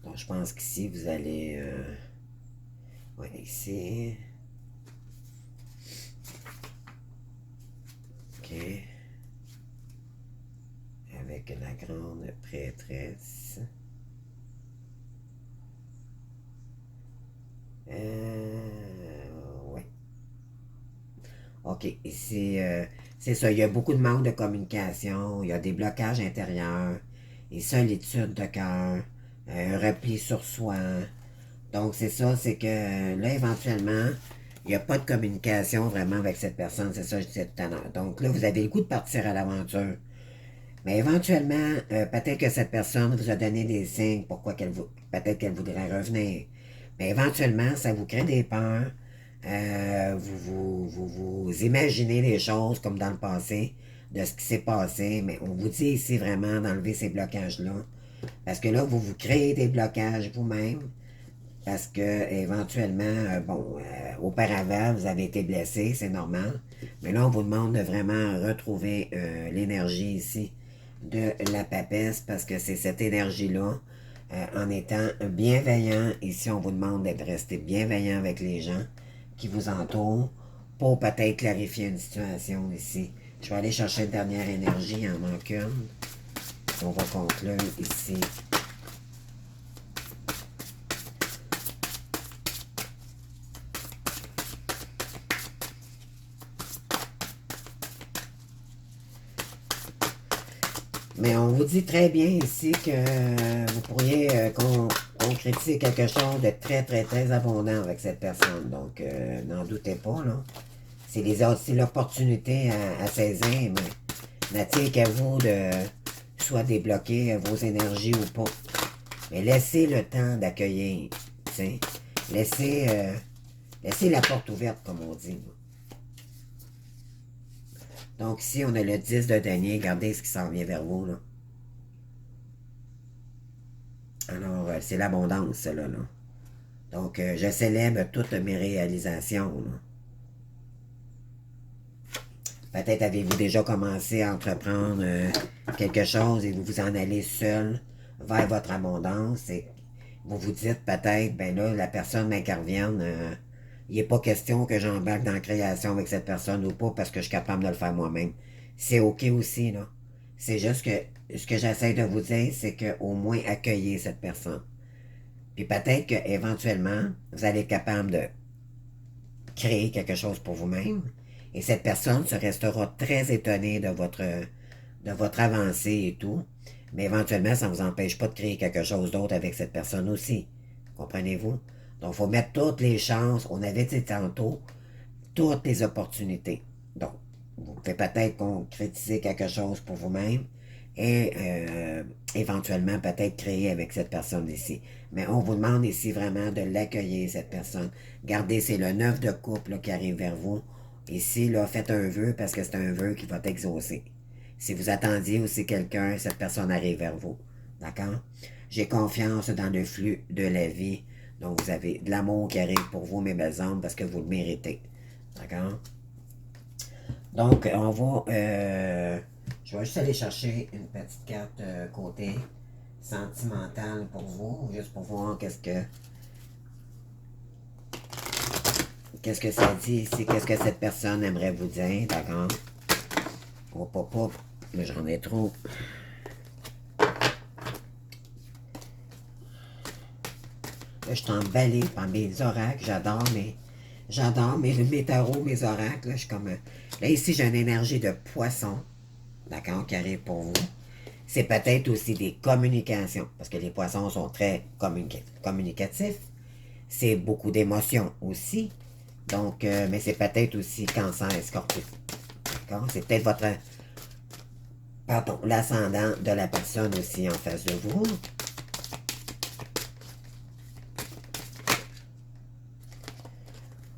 Donc je pense qu'ici, vous allez... ouais, ici... OK. Avec la grande prêtresse. Ouais. OK. Ici, c'est ça. Il y a beaucoup de manque de communication. Il y a des blocages intérieurs. Et solitude de cœur. Un repli sur soi. Donc, c'est ça. C'est que là, éventuellement, il n'y a pas de communication vraiment avec cette personne. C'est ça que je disais tout à l'heure. Donc, là, vous avez le goût de partir à l'aventure. Mais éventuellement, peut-être que cette personne vous a donné des signes pourquoi peut-être qu'elle voudrait revenir. Mais éventuellement, ça vous crée des peurs. Vous imaginez les choses comme dans le passé, de ce qui s'est passé. Mais on vous dit ici vraiment d'enlever ces blocages-là. Parce que là, vous créez des blocages vous-même. Parce que éventuellement, auparavant, vous avez été blessé, c'est normal. Mais là, on vous demande de vraiment retrouver l'énergie ici de la papesse parce que c'est cette énergie-là, en étant bienveillant, ici on vous demande d'être resté bienveillant avec les gens qui vous entourent pour peut-être clarifier une situation ici. Je vais aller chercher une dernière énergie, il en manque une. On va conclure ici. Mais on vous dit très bien ici que vous pourriez concrétiser quelque chose de très, très, très abondant avec cette personne. Donc, n'en doutez pas, là. C'est l'opportunité à saisir, mais n'a-t-il qu'à vous de soit débloquer vos énergies ou pas. Mais laissez le temps d'accueillir, tu sais. Laissez la porte ouverte, comme on dit. Donc ici, on a le 10 de denier. Regardez ce qui s'en vient vers vous, là. Alors, c'est l'abondance, cela, là. Donc, je célèbre toutes mes réalisations, là. Peut-être avez-vous déjà commencé à entreprendre quelque chose et vous vous en allez seul vers votre abondance et vous vous dites peut-être, ben là, la personne m'intervienne, il n'est pas question que j'embarque dans la création avec cette personne ou pas parce que je suis capable de le faire moi-même. C'est OK aussi, là. C'est juste que ce que j'essaie de vous dire, c'est qu'au moins accueillez cette personne. Puis peut-être qu'éventuellement, vous allez être capable de créer quelque chose pour vous-même. Et cette personne se restera très étonnée de votre avancée et tout. Mais éventuellement, ça ne vous empêche pas de créer quelque chose d'autre avec cette personne aussi. Comprenez-vous? Donc, il faut mettre toutes les chances. On avait dit tantôt, toutes les opportunités. Donc, vous pouvez peut-être concrétiser quelque chose pour vous-même et éventuellement peut-être créer avec cette personne ici. Mais on vous demande ici vraiment de l'accueillir, cette personne. Gardez, c'est le 9 de couple là, qui arrive vers vous. Ici, là, faites un vœu parce que c'est un vœu qui va exaucer. Si vous attendiez aussi quelqu'un, cette personne arrive vers vous. D'accord? J'ai confiance dans le flux de la vie. Donc, vous avez de l'amour qui arrive pour vous, mes belles âmes, parce que vous le méritez. D'accord? Donc, on va... je vais juste aller chercher une petite carte côté sentimentale pour vous, juste pour voir qu'est-ce que ça dit ici, qu'est-ce que cette personne aimerait vous dire, d'accord? Oh, pop, mais j'en ai trop. Là, je suis emballé par mes oracles, j'adore mes tarots, mes oracles, là, je suis comme... là, ici, j'ai une énergie de poisson, d'accord, qui arrive pour vous. C'est peut-être aussi des communications, parce que les poissons sont très communicatifs. C'est beaucoup d'émotions aussi. Donc, mais c'est peut-être aussi Cancer et Scorpion. D'accord? C'est peut-être l'ascendant de la personne aussi en face de vous.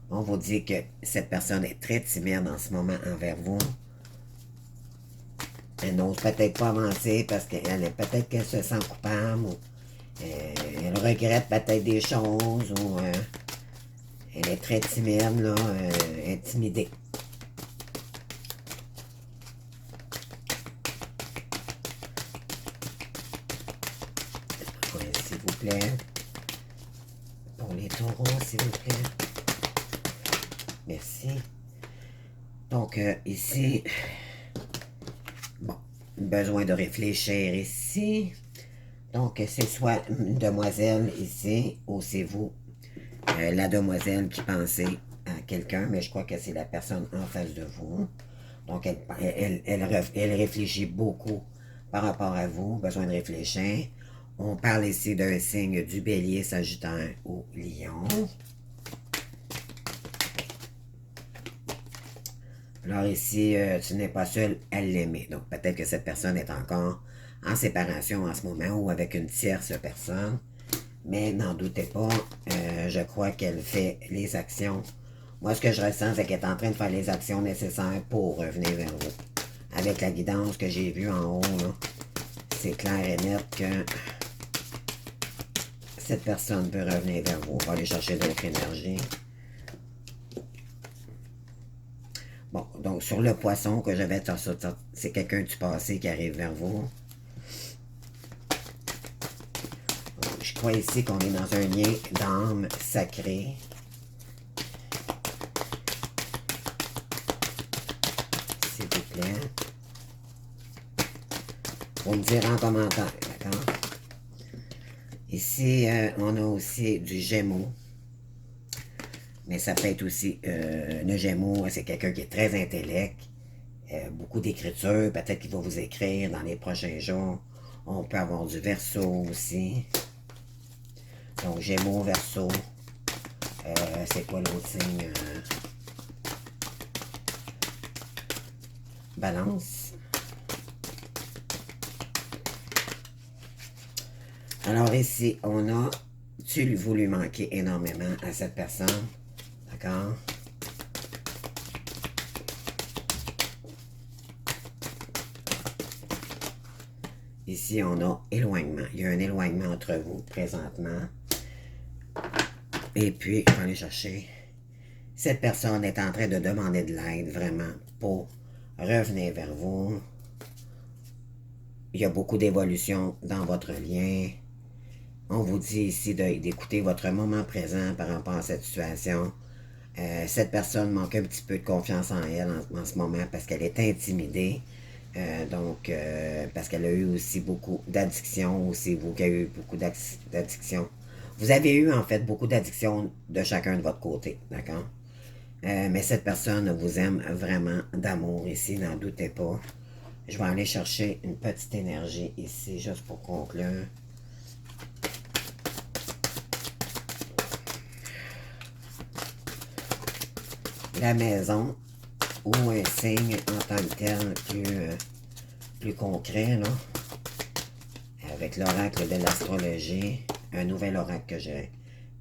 On vous dit que cette personne est très timide en ce moment envers vous. Elle n'ose peut-être pas avancer parce peut-être qu'elle se sent coupable ou elle regrette peut-être des choses ou elle est très timide, là, intimidée. Oui, s'il vous plaît. Pour les taureaux, s'il vous plaît. Merci. Donc, ici, bon, besoin de réfléchir ici. Donc, c'est soit une demoiselle ici, ou c'est vous, la demoiselle qui pensait à quelqu'un, mais je crois que c'est la personne en face de vous. Donc, elle réfléchit beaucoup par rapport à vous, besoin de réfléchir. On parle ici d'un signe du bélier, sagittaire ou lion. Alors ici, tu n'es pas seul à l'aimer. Donc peut-être que cette personne est encore en séparation en ce moment ou avec une tierce personne. Mais n'en doutez pas, je crois qu'elle fait les actions. Moi, ce que je ressens, c'est qu'elle est en train de faire les actions nécessaires pour revenir vers vous. Avec la guidance que j'ai vue en haut, c'est clair et net que cette personne peut revenir vers vous. On va aller chercher d'autres énergies. Bon, donc sur le poisson que j'avais, c'est quelqu'un du passé qui arrive vers vous. Je crois ici qu'on est dans un lien d'âme sacrée. S'il vous plaît. Vous me direz en commentaire, d'accord? Ici, on a aussi du Gémeaux. Mais ça peut être aussi, le Gémeaux, c'est quelqu'un qui est très intellect, beaucoup d'écriture, peut-être qu'il va vous écrire dans les prochains jours. On peut avoir du Verseau aussi. Donc, Gémeaux, Verseau. C'est quoi l'autre signe? Balance. Alors ici, on a, tu voulu manquer énormément à cette personne. D'accord? Ici, on a éloignement. Il y a un éloignement entre vous présentement. Et puis, je vais aller chercher. Cette personne est en train de demander de l'aide vraiment pour revenir vers vous. Il y a beaucoup d'évolution dans votre lien. On vous dit ici d'écouter votre moment présent par rapport à cette situation. Cette personne manque un petit peu de confiance en elle en ce moment parce qu'elle est intimidée. Parce qu'elle a eu aussi beaucoup d'addictions, aussi vous qui avez eu beaucoup d'addictions. Vous avez eu en fait beaucoup d'addictions de chacun de votre côté, d'accord? Mais cette personne vous aime vraiment d'amour ici, n'en doutez pas. Je vais aller chercher une petite énergie ici, juste pour conclure. La maison, ou un signe en tant que tel plus concret, là, avec l'oracle de l'astrologie, un nouvel oracle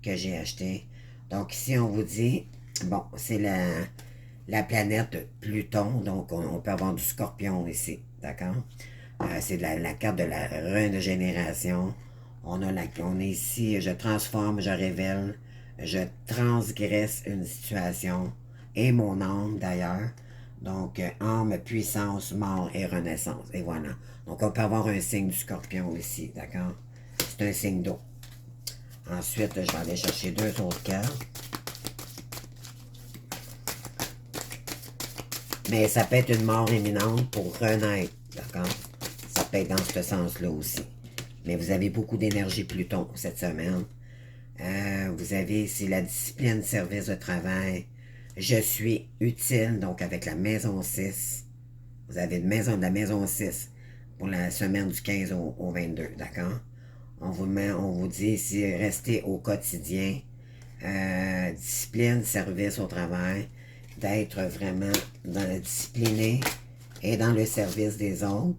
que j'ai acheté. Donc ici, on vous dit, bon, c'est la planète Pluton, donc on peut avoir du scorpion ici, d'accord? C'est la carte de la régénération. On est ici, je transforme, je révèle, je transgresse une situation, et mon âme d'ailleurs. Donc, âme, puissance, mort et renaissance. Et voilà. Donc, on peut avoir un signe du scorpion ici, d'accord? C'est un signe d'eau. Ensuite, je vais aller chercher deux autres cartes. Mais ça peut être une mort imminente pour renaître, d'accord? Ça peut être dans ce sens-là aussi. Mais vous avez beaucoup d'énergie Pluton cette semaine. Vous avez ici la discipline, service de travail. Je suis utile, donc avec la maison 6. Vous avez de la maison 6 pour la semaine du 15 au 22, d'accord? On vous dit ici, restez au quotidien. Discipline, service au travail. D'être vraiment discipliné et dans le service des autres.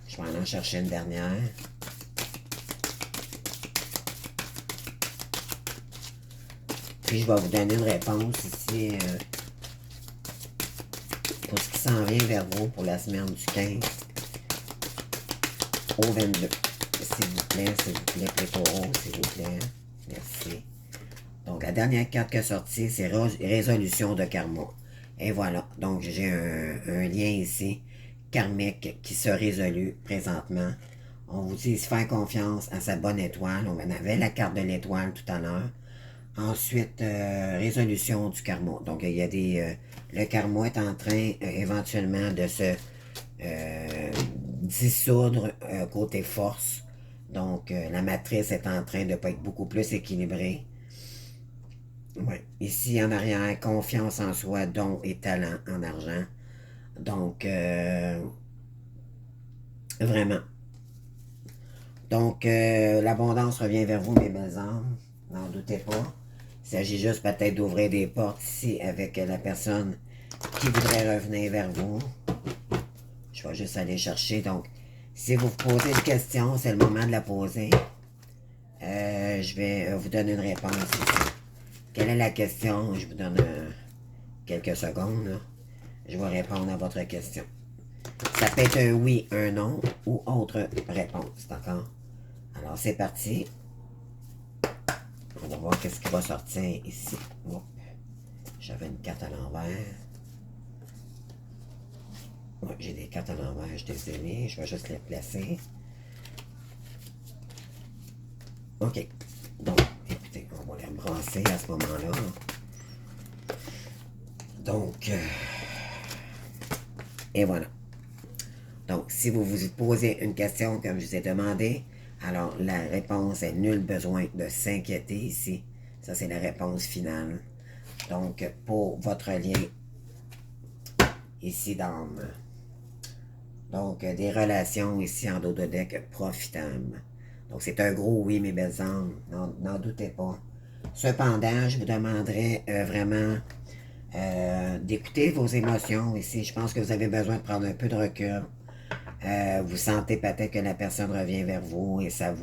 Je vais en chercher une dernière. Puis je vais vous donner une réponse ici pour ce qui s'en vient vers vous pour la semaine du 15 au 22. S'il vous plaît, les taureaux, s'il vous plaît. Merci. Donc, la dernière carte qui est sortie, c'est résolution de karma. Et voilà. Donc, j'ai un lien ici, karmique, qui se résolue présentement. On vous dit faire confiance à sa bonne étoile. On avait la carte de l'étoile tout à l'heure. Ensuite, résolution du karma. Donc, il y a le karma est en train éventuellement de se dissoudre côté force. Donc, la matrice est en train de ne pas être beaucoup plus équilibrée. Ouais. Ici, en arrière, confiance en soi, don et talent en argent. Donc, vraiment. Donc, l'abondance revient vers vous, mes belles âmes. N'en doutez pas. Il s'agit juste peut-être d'ouvrir des portes ici avec la personne qui voudrait revenir vers vous. Je vais juste aller chercher. Donc, si vous vous posez une question, c'est le moment de la poser. Je vais vous donner une réponse ici. Quelle est la question? Je vous donne quelques secondes. Là. Je vais répondre à votre question. Ça peut être un oui, un non ou autre réponse, d'accord? Alors, c'est parti. On va voir qu'est-ce qui va sortir ici. Oh. J'avais une carte à l'envers. Ouais, j'ai des cartes à l'envers, je suis désolé. Je vais juste les placer. OK. Donc, écoutez, on va les rebrasser à ce moment-là. Donc, et voilà. Donc, si vous vous posez une question comme je vous ai demandé, alors la réponse est nul besoin de s'inquiéter ici. Ça, c'est la réponse finale. Donc, pour votre lien ici d'âme. Donc, des relations ici en dos de deck profitables. Donc, c'est un gros oui, mes belles âmes. N'en doutez pas. Cependant, je vous demanderai vraiment d'écouter vos émotions ici. Je pense que vous avez besoin de prendre un peu de recul. Vous sentez peut-être que la personne revient vers vous et ça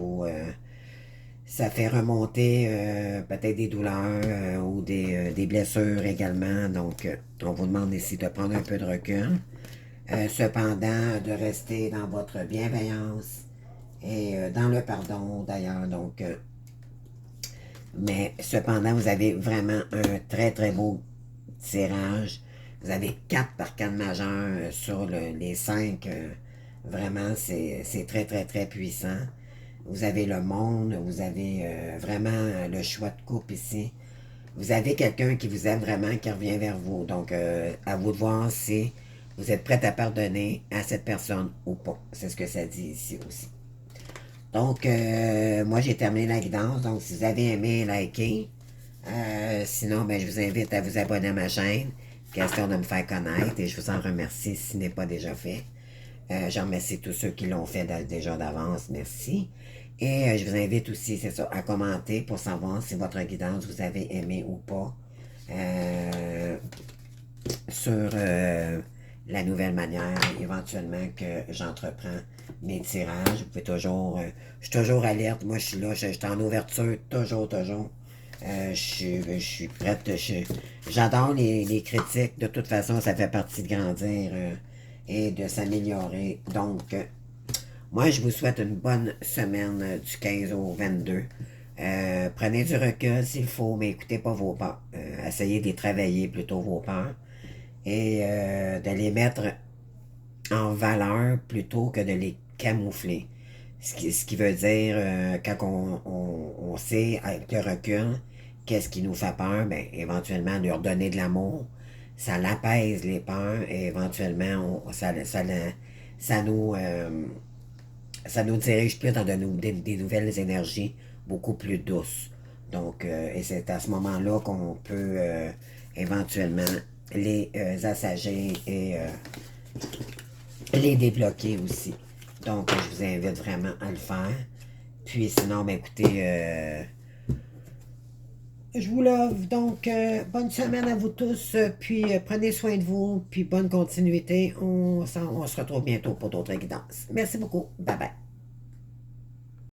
fait remonter peut-être des douleurs ou des blessures également. Donc, on vous demande ici de prendre un peu de recul. Cependant, de rester dans votre bienveillance et dans le pardon d'ailleurs. Donc, mais cependant, vous avez vraiment un très très beau tirage. Vous avez 4 arcanes majeures sur les 5. Vraiment, c'est très très très puissant. Vous avez le monde, vous avez vraiment le choix de coupe ici. Vous avez quelqu'un qui vous aime vraiment, qui revient vers vous. Donc, à vous de voir si vous êtes prête à pardonner à cette personne ou pas. C'est ce que ça dit ici aussi. Donc, moi, j'ai terminé la guidance. Donc, si vous avez aimé, likez. Sinon, ben, je vous invite à vous abonner à ma chaîne. question de me faire connaître et je vous en remercie si ce n'est pas déjà fait. Je remercie tous ceux qui l'ont fait déjà d'avance, merci. Et je vous invite aussi, c'est ça, à commenter pour savoir si votre guidance vous avez aimé ou pas sur la nouvelle manière éventuellement que j'entreprends mes tirages. Vous pouvez toujours, je suis toujours alerte, moi je suis là, je suis en ouverture, toujours, toujours. Je suis prête, j'adore les critiques, de toute façon ça fait partie de grandir et de s'améliorer. Donc, moi je vous souhaite une bonne semaine du 15 au 22. Prenez du recul s'il faut, mais écoutez pas vos peurs. Essayez de les travailler plutôt vos peurs et de les mettre en valeur plutôt que de les camoufler. Ce qui veut dire, quand on sait avec le recul qu'est-ce qui nous fait peur, ben, éventuellement leur donner de l'amour, ça l'apaise les peurs et éventuellement ça nous, ça nous dirige plus dans des nouvelles énergies beaucoup plus douces. Donc, et c'est à ce moment-là qu'on peut éventuellement les assager et les débloquer aussi. Donc, je vous invite vraiment à le faire. Puis sinon, ben écoutez, je vous love. Donc, bonne semaine à vous tous. Puis, prenez soin de vous. Puis, bonne continuité. On se retrouve bientôt pour d'autres guidances. Merci beaucoup. Bye bye.